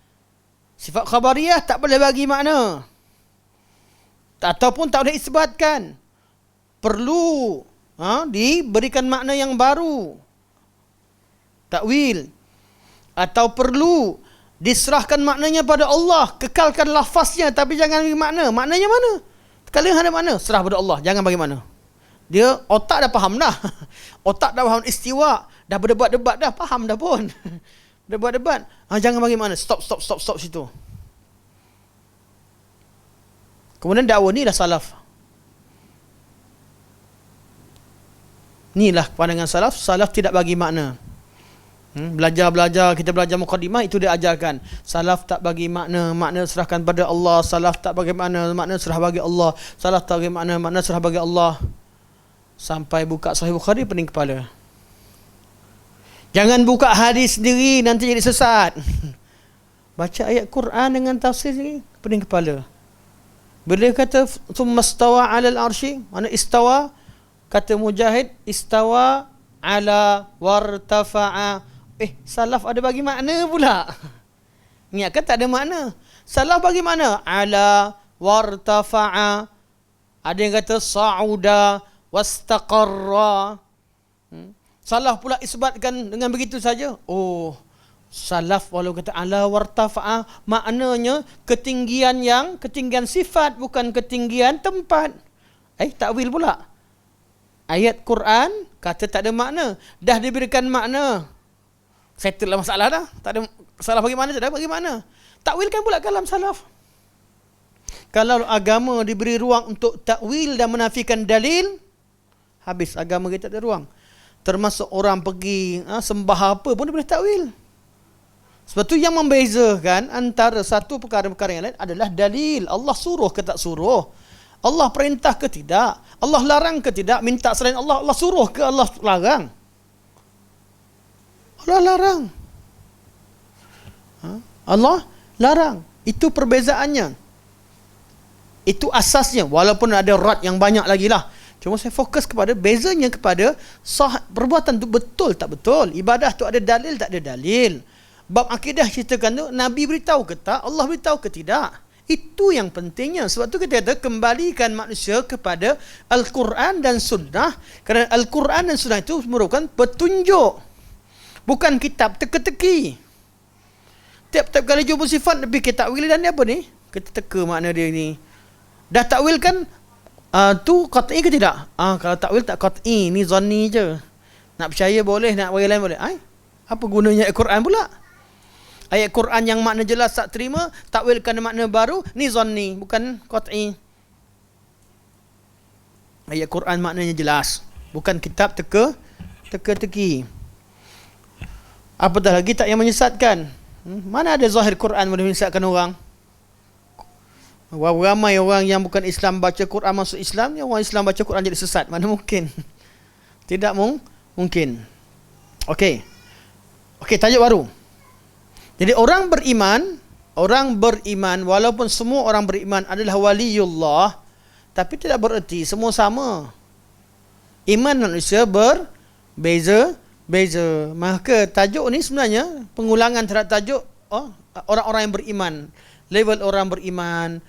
Sifat khabariyah tak boleh bagi makna, ataupun tak boleh isbatkan. Perlu diberikan makna yang baru, takwil, atau perlu diserahkan maknanya pada Allah, kekalkan lafaznya tapi jangan bagi makna. Maknanya mana? Kalau ada makna, serah pada Allah, jangan bagi makna. Dia otak dah faham dah. Otak dah faham istiwa, dah berdebat-debat dah, faham dah pun. Debat-debat. Jangan bagi makna. Stop situ. Kemudian dakwah ni dah salaf. Inilah pandangan salaf. Salaf tidak bagi makna. Belajar, kita belajar mukadimah, itu dia ajarkan. Salaf tak bagi makna, makna serahkan pada Allah. Salaf tak bagi makna, makna serah bagi Allah. Salaf tak bagi makna, makna serah bagi Allah. Sampai buka Sahih Bukhari pening kepala. Jangan buka hadis sendiri, nanti jadi sesat. Baca ayat Quran dengan tafsir sendiri, pening kepala. Bila kata thumma istawa 'alal arsy, mana istawa? Kata Mujahid, istawa ala wartafa'a. Salaf ada bagi makna pula. Ingatkan tak ada makna. Salaf bagi makna ala wartafa'a. Ada yang kata sa'uda wastaqarra. Salaf pula isbatkan dengan begitu saja. Oh, salaf walau kata ala wartafa'a, maknanya ketinggian sifat, bukan ketinggian tempat. Takwil pula. Ayat Quran kata tak ada makna, dah diberikan makna. Settle lah masalah dah. Tak ada salah bagi mana, tak ada bagi mana. Takwilkan pula kalam salaf. Kalau agama diberi ruang untuk takwil dan menafikan dalil, habis agama kita ada ruang. Termasuk orang pergi sembah apa pun dia boleh takwil. Sebab tu yang membezakan antara satu perkara-perkara yang lain adalah dalil. Allah suruh ke tak suruh? Allah perintah ke tidak? Allah larang ke tidak? Minta selain Allah, Allah suruh ke Allah larang? Allah larang. Allah larang. Itu perbezaannya. Itu asasnya. Walaupun ada rad yang banyak lagi lah. Cuma saya fokus kepada bezanya kepada perbuatan tu betul tak betul. Ibadah tu ada dalil tak ada dalil. Bab akidah ceritakan tu, Nabi beritahu ke tak? Allah beritahu ke tidak? Itu yang pentingnya. Sebab tu kita kata kembalikan manusia kepada Al-Quran dan Sunnah. Kerana Al-Quran dan Sunnah itu merupakan petunjuk, bukan kitab teka-teki. Tiap-tiap kali jumpa sifat lebih kita takwil dan apa ni? Kita teka makna dia ni. Dah takwil kan tu qat'i ke tidak? Kalau takwil tak qat'i, ni zanni je. Nak percaya boleh, nak bagi lain boleh. Apa gunanya Al-Quran pula? Ayat Quran yang makna jelas tak terima, takwilkan makna baru, ni zanni, bukan qat'i. Ayat Quran maknanya jelas, bukan kitab teka-teki. Apatah lagi tak yang menyesatkan. Mana ada zahir Quran boleh menyesatkan orang? Ramai orang yang bukan Islam baca Quran masuk Islam, yang orang Islam baca Quran jadi sesat. Mana mungkin? Tidak mungkin. Okey, tajuk baru. Jadi orang beriman walaupun semua orang beriman adalah waliullah, tapi tidak bererti semua sama. Iman manusia berbeza. Maka tajuk ni sebenarnya pengulangan terhadap tajuk orang-orang yang beriman. Level orang beriman,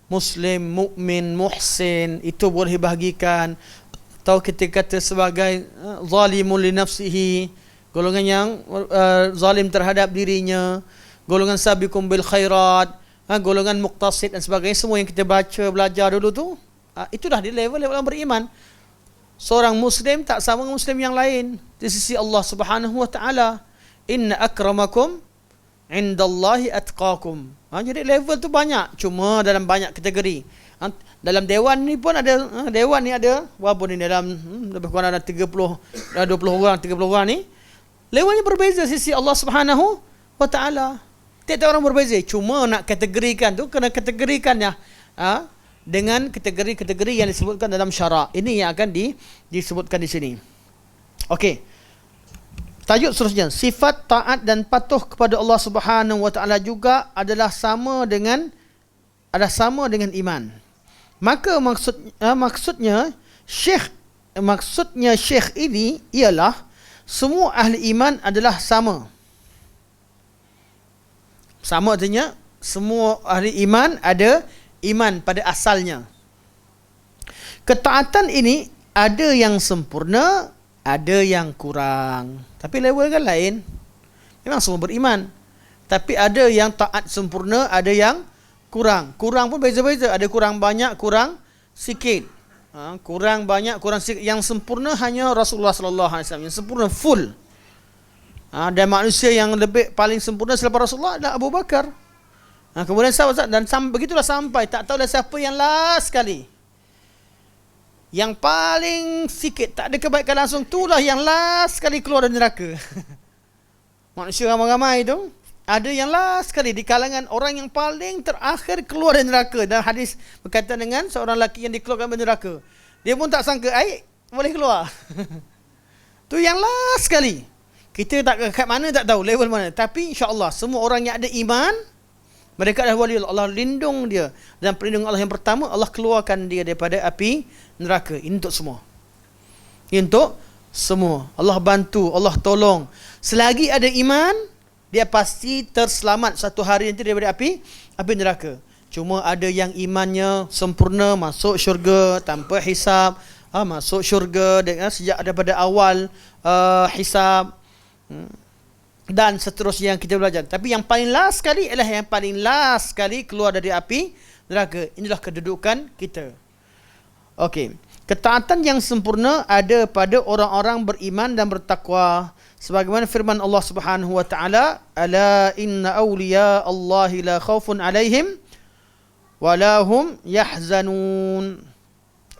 Muslim, mukmin, muhsin, itu boleh bahagikan. Atau kita kata sebagai zalimun li nafsihi, golongan yang zalim terhadap dirinya, golongan sabiqum bil khairat, golongan muqtasid dan sebagainya. Semua yang kita baca, belajar dulu tu, itu dah di level orang beriman. Seorang Muslim tak sama dengan Muslim yang lain di sisi Allah Subhanahu Wa Taala. Inna akramakum indallahi atqakum. Jadi level tu banyak, cuma dalam banyak kategori. Dalam dewan ni pun ada, dewan ni ada berapa ni, dalam lebih kurang ada 30, 20 orang, 30 orang ni. Levelnya berbeza sisi Allah Subhanahu wa taala. Tiap-tiap orang berbeza, cuma nak kategorikan tu kena kategorikannya dengan kategori-kategori yang disebutkan dalam syarak. Ini yang akan disebutkan di sini. Okey. Tajuk seterusnya, sifat taat dan patuh kepada Allah Subhanahu wa taala juga adalah sama dengan iman. Maka maksudnya syekh ini ialah semua ahli iman adalah sama. Sama artinya semua ahli iman ada iman pada asalnya. Ketaatan ini ada yang sempurna, ada yang kurang. Tapi level kan lain. Memang semua beriman, tapi ada yang taat sempurna, ada yang kurang. Kurang pun beza-beza. Ada kurang banyak, kurang sikit. Kurang banyak, kurang sikit. Yang sempurna hanya Rasulullah sallallahu alaihi wasallam. Yang sempurna full. Dan manusia yang lebih paling sempurna selepas Rasulullah adalah Abu Bakar. Kemudian sahabat, dan begitulah sampai tak tahu dah siapa yang last sekali. Yang paling sikit, tak ada kebaikan langsung, itulah yang last sekali keluar dari neraka. Manusia ramai-ramai itu, ada yang last sekali di kalangan orang yang paling terakhir keluar dari neraka. Dan hadis berkaitan dengan seorang lelaki yang dikeluarkan dari neraka. Dia pun tak sangka, boleh keluar. Tu yang last sekali. Kita tak kat mana tak tahu, level mana. Tapi insya-Allah semua orang yang ada iman, mereka adalah wali Allah. Allah lindung dia. Dan perlindungan Allah yang pertama, Allah keluarkan dia daripada api neraka. Ini untuk semua. Ini untuk semua. Allah bantu, Allah tolong. Selagi ada iman, dia pasti terselamat satu hari nanti daripada api neraka. Cuma ada yang imannya sempurna, masuk syurga tanpa hisab, masuk syurga sejak daripada awal hisab, dan seterusnya yang kita belajar. Tapi yang paling last sekali adalah yang paling last sekali keluar dari api neraka. Inilah kedudukan kita. Okey. Ketaatan yang sempurna ada pada orang-orang beriman dan bertakwa. Sebagaimana firman Allah Subhanahu wa taala, "Ala inna awliya Allahi la khaufun 'alaihim wa la hum yahzanun.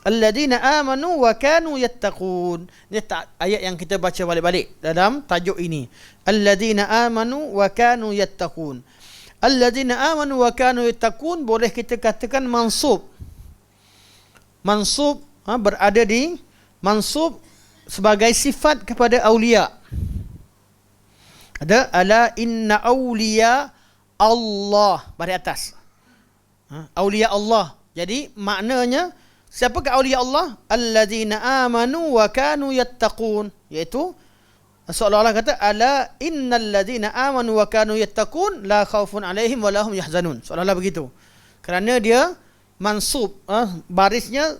Alladzina amanu wa kanu yattaqun." Ini ayat yang kita baca balik-balik dalam tajuk ini. Alladzina amanu wa kanu yattaqun. Alladzina amanu wa kanu yattaqun boleh kita katakan mansub. Mansub berada di mansub sebagai sifat kepada aulia. Ada ala inna awliya Allah pada atas. Aulia Allah. Jadi maknanya siapakah aulia Allah? Alladzina amanu wa kanu yattaqun. Iaitu seolah-olah kata ala innal ladzina amanu wa kanu yattaqun la khaufun alaihim wa lahum yahzanun. Seolah-olah begitu. Kerana dia mansub, barisnya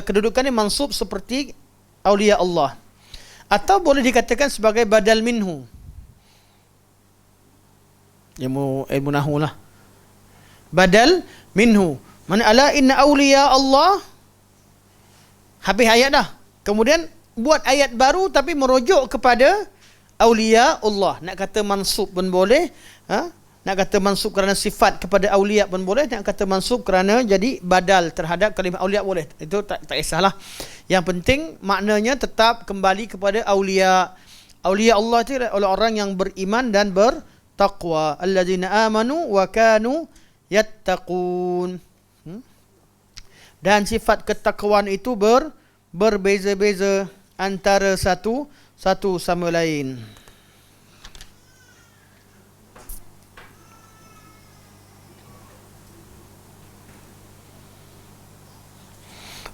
kedudukannya mansub seperti aulia Allah. Atau boleh dikatakan sebagai badal minhu. Ilmu nahwu lah. Badal minhu. Mana ala inna awliya Allah. Habis ayat dah. Kemudian buat ayat baru tapi merujuk kepada awliya Allah. Nak kata mansub pun boleh. Nak kata mansub kerana sifat kepada awliya pun boleh. Nak kata mansub kerana jadi badal terhadap kalimah awliya boleh. Itu tak kisahlah. Yang penting maknanya tetap kembali kepada awliya. Awliya Allah itu adalah orang yang beriman dan bertaqwa. Alladzina amanu wa kanu yattaqun. Dan sifat ketakwaan itu berbeza-beza antara satu sama lain.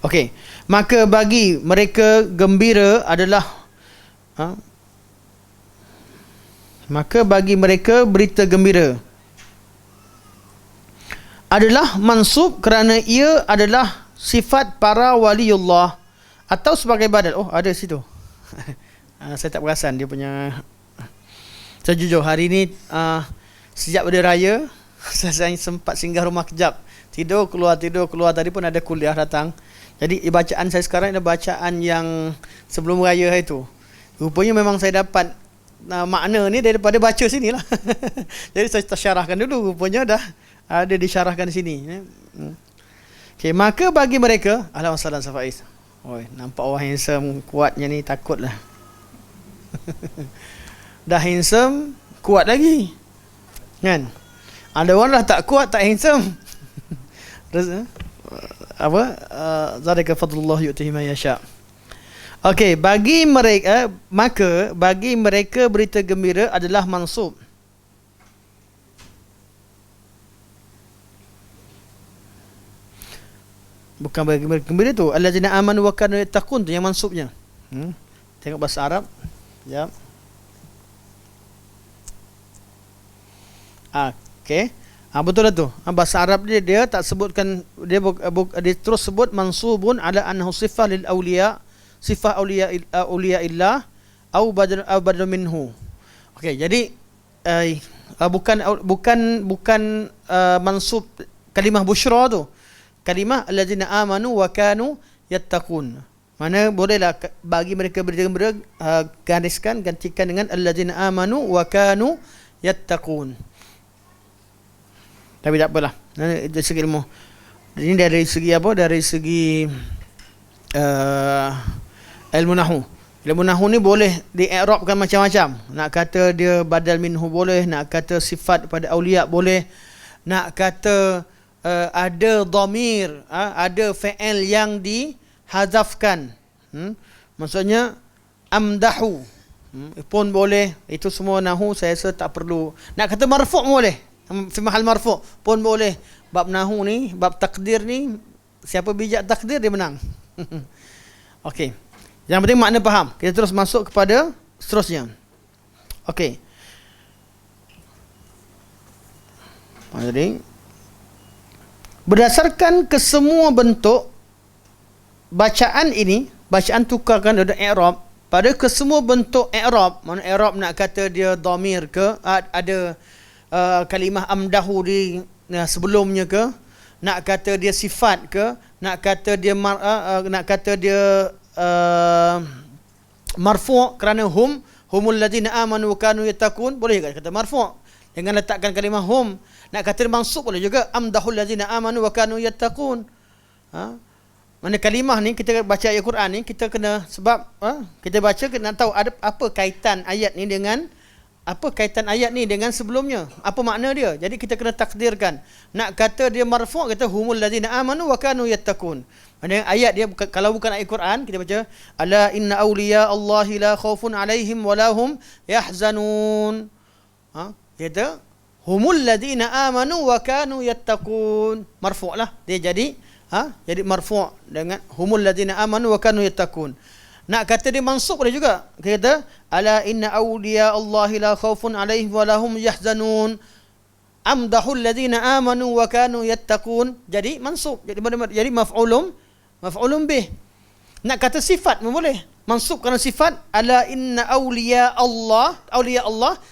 Okey, maka bagi mereka gembira adalah maka bagi mereka berita gembira adalah mansub kerana ia adalah sifat para waliullah atau sebagai badal. Oh, ada situ. Saya tak perasan dia punya. Saya jujur hari ni sejak pada raya saya sempat singgah rumah kejap. Tidur keluar. Tadi pun ada kuliah datang. Jadi bacaan saya sekarang adalah bacaan yang sebelum raya itu. Rupanya memang saya dapat makna ni daripada baca sini lah. Jadi saya tersyarahkan dulu, rupanya dah ada disyarahkan sini. Okay, maka bagi mereka, Alhamdulillah Faiz. Oi, nampak orang handsome kuatnya ni, takutlah. Dah handsome, kuat lagi. Kan? Ada orang dah tak kuat, tak handsome. Zalika fadlullah yu'tihi man yasha. Okey, bagi mereka, maka bagi mereka berita gembira adalah mansub. Bukan bagi mereka gembira tu, allazina amanu wa kanu yattaqun tu yang mansubnya. Tengok bahasa Arab. Ya. Okey. Betul lah tu. Bahasa Arab dia tak sebutkan, dia terus sebut mansubun ala annahu sifah lil awliya, sifah awliya illah au badal minhu. Okey, jadi bukan mansub kalimah busyra tu. Kalimah allazina amanu wa kanu yattaqun. Mana bolehlah bagi mereka berita gembira, gariskan, gantikan dengan allazina amanu wa kanu yattaqun. Tapi tak apalah. Dari segi ilmu. Ini dari segi apa? Dari segi ilmu nahwu. Ilmu nahwu ni boleh di-i'rabkan macam-macam. Nak kata dia badal minhu boleh, nak kata sifat pada auliya boleh, nak kata ada dhamir, ada fa'il yang dihazafkan. Maksudnya amdahu pun boleh. Itu semua nahwu saya rasa tak perlu. Nak kata marfu' boleh. Fi mahal marfu' pun boleh. Bab nahwu ni, bab takdir ni, siapa bijak takdir dia menang. Okey. Yang penting makna faham. Kita terus masuk kepada seterusnya. Okey. Jadi berdasarkan kesemua bentuk bacaan ini, bacaan tukarkan dari i'rab pada kesemua bentuk i'rab. Mana i'rab nak kata dia dhamir ke, ada kalimah amdahu di sebelumnya ke, nak kata dia sifat ke, nak kata dia marfu' kerana humul ladzina amanu wa kanu yattaqun, boleh juga kata marfu' dengan letakkan kalimah hum. Nak kata mansub boleh juga, amdahul ladzina amanu wa kanu yattaqun. Mana kalimah ni kita baca ayat Quran ni, kita kena, sebab kita baca kena tahu ada apa kaitan ayat ni dengan sebelumnya, apa makna dia. Jadi kita kena takdirkan. Nak kata dia marfu', kata humul ladzina amanu wa kanu yattaqun. Maksudnya ayat dia kalau bukan ayat Quran, kita baca ala inna awliya Allahi la khaufun alaihim wa lahum yahzanun. Kata humul ladzina amanu wa kanu yattaqun. Marfu' lah. Dia jadi marfu' dengan humul ladzina amanu wa kanu yattaqun. Nak kata dia mansub boleh juga. Kata ala inna awliya Allahi la khaufun alaihim wa lahum yahzanun. Amdahul ladzina amanu wa kanu yattaqun. Jadi mansub. Jadi maf'ulun bih. Nak kata sifat pun boleh. Mansub kerana sifat. Ala inna awliya Allah,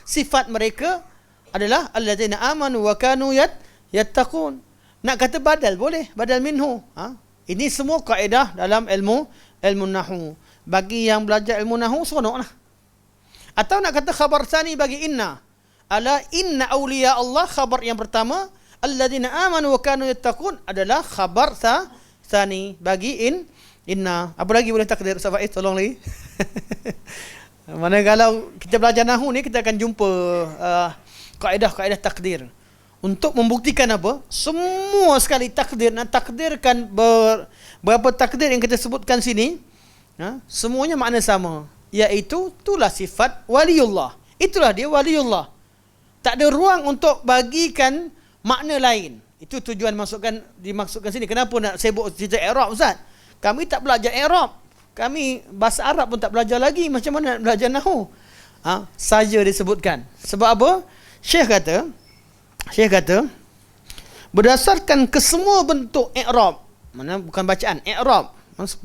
sifat mereka adalah alladzina amanu wa kanu yattaqun. Nak kata badal boleh, badal minhu. Ini semua kaedah dalam ilmu nahwu. Bagi yang belajar ilmu nahwu seronoklah. Atau nak kata khabar tsani bagi inna. Ala inna awliya Allah, khabar yang pertama, alladzina amanu wa kanu yattaqun adalah khabar tsani bagi inna. Apa lagi boleh takdir? Ustaz Faiz tolong lagi. Mana kalau kita belajar nahwu ni, kita akan jumpa kaedah-kaedah takdir. Untuk membuktikan apa? Semua sekali takdir, nak takdirkan berapa takdir yang kita sebutkan sini, semuanya makna sama, iaitu itulah sifat waliullah. Itulah dia waliullah. Tak ada ruang untuk bagikan makna lain. Itu tujuan dimaksudkan sini. Kenapa nak sibuk cerita i'rab, Ustaz? Kami tak belajar i'rab. Kami bahasa Arab pun tak belajar lagi. Macam mana nak belajar nahwu? Saja disebutkan. Sebab apa? Syekh kata berdasarkan kesemua bentuk i'rab, mana bukan bacaan, i'rab,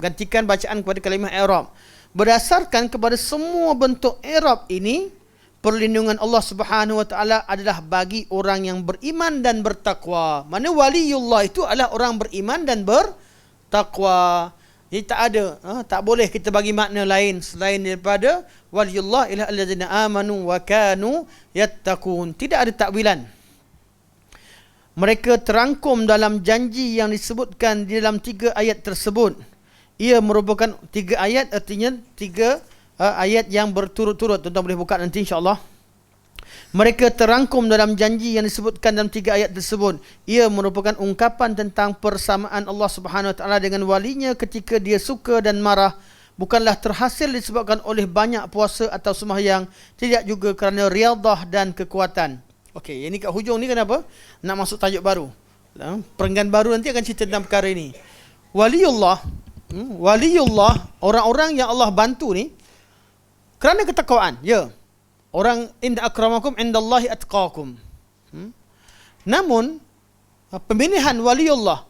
gantikan bacaan kepada kalimah i'rab. Berdasarkan kepada semua bentuk i'rab ini, perlindungan Allah Subhanahu wa taala adalah bagi orang yang beriman dan bertakwa. Mana waliullah itu adalah orang beriman dan bertakwa. Jadi tak ada, tak boleh kita bagi makna lain selain daripada waliyullah ila allazina amanu wa kanu yattaqun. Tidak ada takwilan. Mereka terangkum dalam janji yang disebutkan di dalam 3 ayat tersebut. Ia merupakan 3 ayat, artinya 3 ayat yang berturut-turut. Tuan-tuan boleh buka nanti insya-Allah. Mereka terangkum dalam janji yang disebutkan dalam 3 ayat tersebut. Ia merupakan ungkapan tentang persamaan Allah Subhanahu Wa Taala dengan walinya ketika dia suka dan marah. Bukanlah terhasil disebabkan oleh banyak puasa atau sembahyang, tidak juga kerana riadah dan kekuatan. Okey, ini kat hujung ni kenapa? Nak masuk tajuk baru. Perenggan baru nanti akan cerita tentang perkara ini. Waliullah, orang-orang yang Allah bantu ni kerana ketakwaan. Ya. Orang inda akramakum indallahi atqakum. Namun pemilihan waliullah,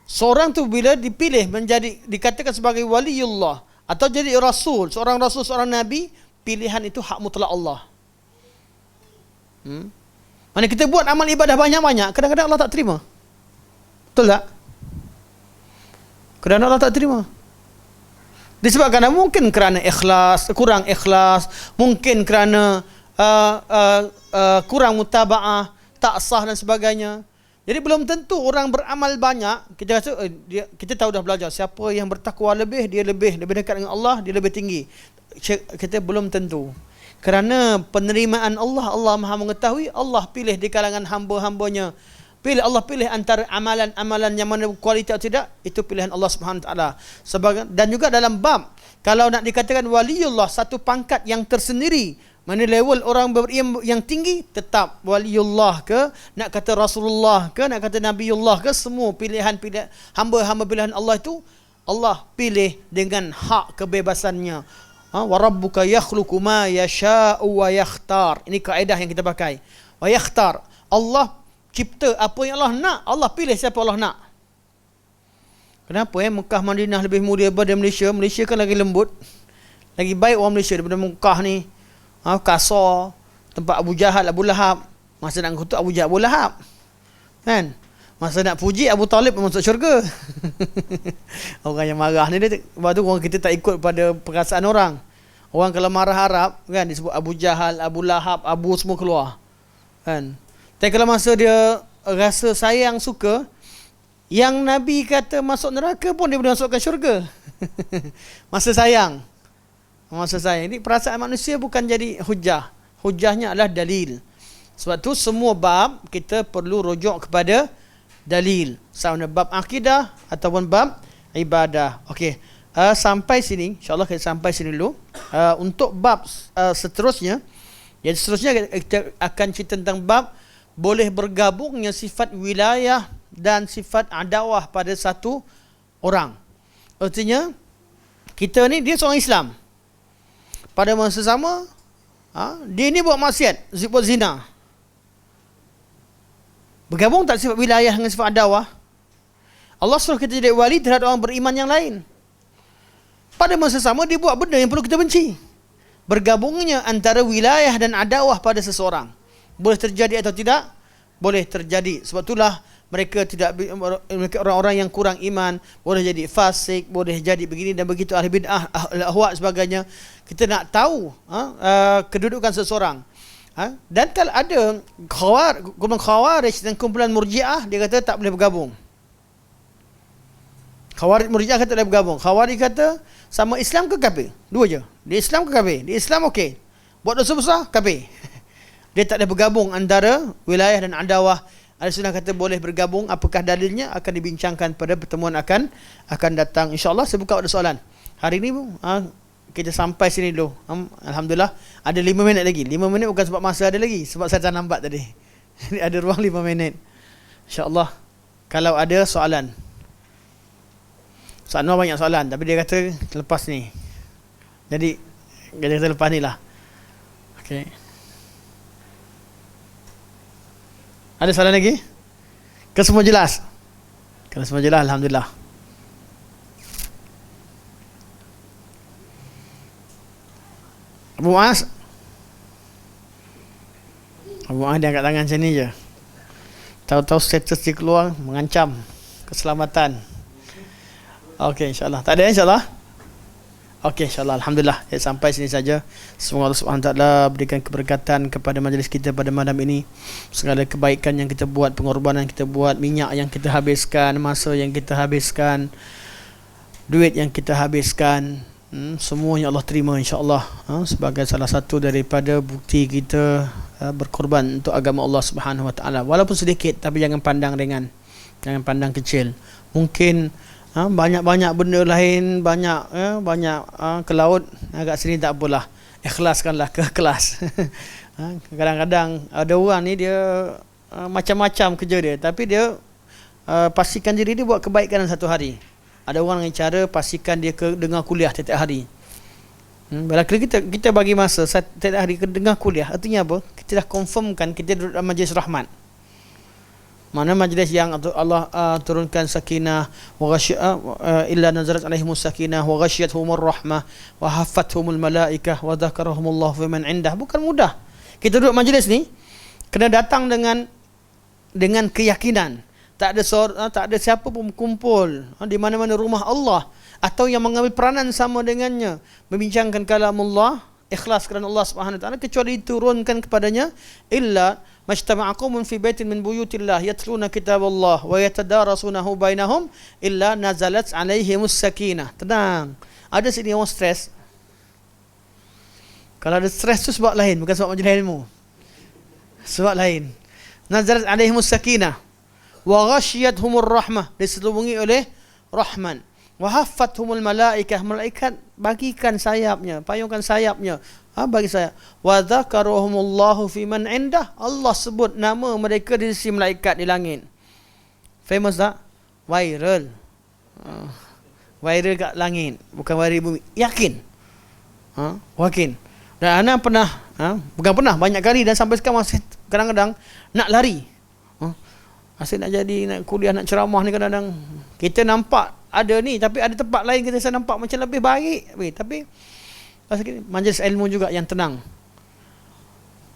seorang tu bila dipilih menjadi, dikatakan sebagai waliullah atau jadi rasul, seorang nabi, pilihan itu hak mutlak Allah. Mana kita buat amal ibadah banyak-banyak, kadang-kadang Allah tak terima. Betul tak? Kadang-kadang Allah tak terima. Disebabkan mungkin kerana ikhlas, kurang ikhlas, mungkin kerana kurang mutaba'ah, tak sah dan sebagainya. Jadi belum tentu orang beramal banyak, kita rasa kita tahu dah belajar siapa yang bertakwa lebih, dia lebih dekat dengan Allah, dia lebih tinggi. Kita belum tentu. Kerana penerimaan Allah Maha mengetahui, Allah pilih di kalangan hamba-hambanya. Allah pilih antara amalan-amalan yang mana kualitas atau tidak, itu pilihan Allah Subhanahu Wa Taala. Dan juga dalam bab, kalau nak dikatakan waliullah, satu pangkat yang tersendiri, mana level orang beriman yang tinggi, tetap waliullah ke, nak kata Rasulullah ke, nak kata Nabiullah ke, semua pilihan-pilihan hamba-hamba pilihan Allah itu Allah pilih dengan hak kebebasannya. Wa rabbuka yakhluqu ma yasha'u wa yakhtar. Ini kaedah yang kita pakai. Wa yakhtar. Allah cipta apa yang Allah nak, Allah pilih siapa Allah nak. Kenapa Mekah Madinah lebih mulia daripada Malaysia? Malaysia kan lagi lembut, lagi baik orang Malaysia daripada Mekah ni. Kasar, tempat Abu Jahal, Abu Lahab. Masa nak kutuk Abu Jahal, Abu Lahab, kan? Masa nak puji Abu Talib masuk syurga. Orang yang marah ni, sebab tu orang kita tak ikut pada perasaan orang. Orang kalau marah Arab, kan, disebut Abu Jahal, Abu Lahab, Abu semua keluar, kan? Tapi kalau masa dia rasa sayang, suka, yang Nabi kata masuk neraka pun dia boleh masukkan syurga. Masa sayang. Ini perasaan manusia bukan jadi hujah. Hujahnya adalah dalil. Sebab tu semua bab kita perlu rujuk kepada dalil. Sama ada bab akidah ataupun bab ibadah. Okey. Sampai sini, insya-Allah kita sampai sini dulu. Untuk bab seterusnya, jadi seterusnya kita akan cerita tentang bab boleh bergabungnya sifat wilayah dan sifat adawah pada satu orang. Artinya, kita ni, dia seorang Islam. Pada masa sama, dia ni buat maksiat, buat zina. Bergabung tak sifat wilayah dengan sifat adawah? Allah suruh kita jadi wali terhadap orang beriman yang lain. Pada masa sama, dia buat benda yang perlu kita benci. Bergabungnya antara wilayah dan adawah pada seseorang. Boleh terjadi atau tidak? Boleh terjadi. Sebab itulah mereka orang-orang yang kurang iman boleh jadi fasik, boleh jadi begini dan begitu, ahli bid'ah, ahli ahwa sebagainya. Kita nak tahu kedudukan seseorang. Dan kalau ada kumpulan Khawarij dan kumpulan Murji'ah, dia kata tak boleh bergabung. Khawarij Murji'ah kata tak boleh bergabung. Khawarij kata sama Islam ke kafir? Dua je. Dia Islam ke kafir? Dia Islam okey. Buat dosa besar, kafir. Dia tak ada bergabung antara wilayah dan adawah. Al-Sunnah kata boleh bergabung. Apakah dalilnya akan dibincangkan pada pertemuan akan datang. InsyaAllah saya buka pada soalan. Hari ni kita sampai sini dulu. Alhamdulillah. Ada 5 minit lagi. 5 minit bukan sebab masa ada lagi. Sebab saya tak nampak tadi. Ada ruang 5 minit. InsyaAllah. Kalau ada soalan. Ustaz Anwar banyak soalan. Tapi dia kata lepas ni. Jadi dia kata lepas ni lah. Okay. Ada soalan lagi? Ke semua jelas? Kalau semua jelas, Alhamdulillah. Abu Muaz dia angkat tangan macam ni je. Tahu-tahu status dia keluar mengancam keselamatan. Okey, insya-Allah. Tak ada insya-Allah. Okey, insya-Allah. Alhamdulillah. Ya, sampai sini saja. Semoga Allah Subhanahu taala berikan keberkatan kepada majlis kita pada malam ini. Segala kebaikan yang kita buat, pengorbanan yang kita buat, minyak yang kita habiskan, masa yang kita habiskan, duit yang kita habiskan, semuanya Allah terima insya-Allah, sebagai salah satu daripada bukti kita berkorban untuk agama Allah Subhanahu wa taala. Walaupun sedikit, tapi jangan pandang ringan. Jangan pandang kecil. Mungkin banyak-banyak benda lain, banyak ke laut, agak sini tak apalah. Ikhlaskanlah ke kelas. Kadang-kadang ada orang ni dia macam-macam kerja dia, tapi dia pastikan diri dia buat kebaikan dalam satu hari. Ada orang yang cara pastikan dia dengar kuliah setiap hari. Bila kita bagi masa setiap hari dengar kuliah, artinya apa? Kita dah confirmkan kita duduk dalam majlis rahmat. Mana majlis yang Allah turunkan sakinah wa ghasyiyat illa nazarat alaihimus sakinah wa ghasyiyatuhumur rahmah wa haffathumul malaikah wa dzakarahumullah fi man indah. Bukan mudah. Kita duduk majlis ni kena datang dengan keyakinan. Tak ada siapa pun kumpul di mana-mana rumah Allah atau yang mengambil peranan sama dengannya membincangkan kalamullah ikhlas kerana Allah Subhanahu wa taala, kecuali diturunkan kepadanya illa majtama'a qaumun fi baitin min buyutillah yatluna kitaballah wa yatadarasunahu bainahum illa nazalat alaihimus sakinah. Tenang. Ada sini orang stres. Kalau ada stres tu sebab lain, bukan sebab majlis ilmu. Sebab lain. Nazalat alaihimus sakinah wa ghashiyatuhumur rahmah, diselubungi oleh rahman. Wa haffathumul malaikah, malaikat bagikan sayapnya, payungkan sayapnya, bagi sayap. Wa dzakarahumullahu fi man indah, Allah sebut nama mereka di sisi malaikat di langit. Famous tak? Viral. Viral kat langit, bukan viral bumi. Yakin. Yakin. Dan ana pernah, bukan pernah, banyak kali dan sampai sekarang masih kadang-kadang nak lari. Asyik nak jadi, nak kuliah, nak ceramah ni kadang-kadang kita nampak ada ni, tapi ada tempat lain kita saya nampak macam lebih baik. Tapi majlis ilmu juga yang tenang.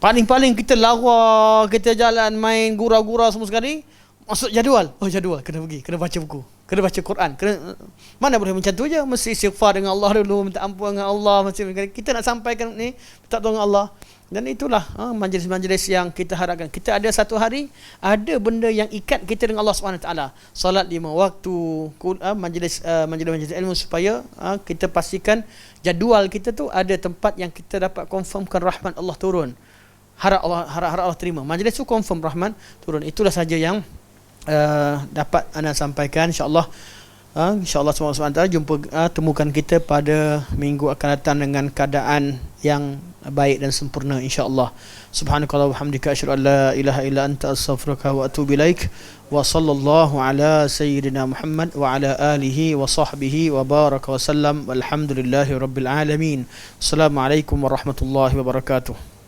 Paling-paling kita lawa, kita jalan main gurau-gurau semua sekali, masuk jadual. Oh jadual, kena pergi, kena baca buku, kena baca Quran, mana boleh macam tu je, mesti istighfar dengan Allah dulu, minta ampun dengan Allah, kita nak sampaikan ni, minta tolong Allah. Dan itulah majlis-majlis yang kita harapkan. Kita ada satu hari, ada benda yang ikat kita dengan Allah SWT. Salat 5 waktu, majlis ilmu, supaya kita pastikan jadual kita tu ada tempat yang kita dapat confirmkan rahmat Allah turun. Harap Allah terima. Majlis tu confirm rahmat turun. Itulah saja yang dapat anda sampaikan. InsyaAllah semua jumpa, temukan kita pada minggu akan datang dengan keadaan yang baik dan sempurna insya-Allah. Subhanakallah wa bihamdika asyhadu an la ilaha illa anta astaghfiruka wa atubu ilaik. Wa sallallahu ala sayyidina Muhammad wa ala alihi wa sahbihi wa baraka wa sallam. Walhamdulillahi rabbil alamin. Assalamualaikum warahmatullahi wabarakatuh.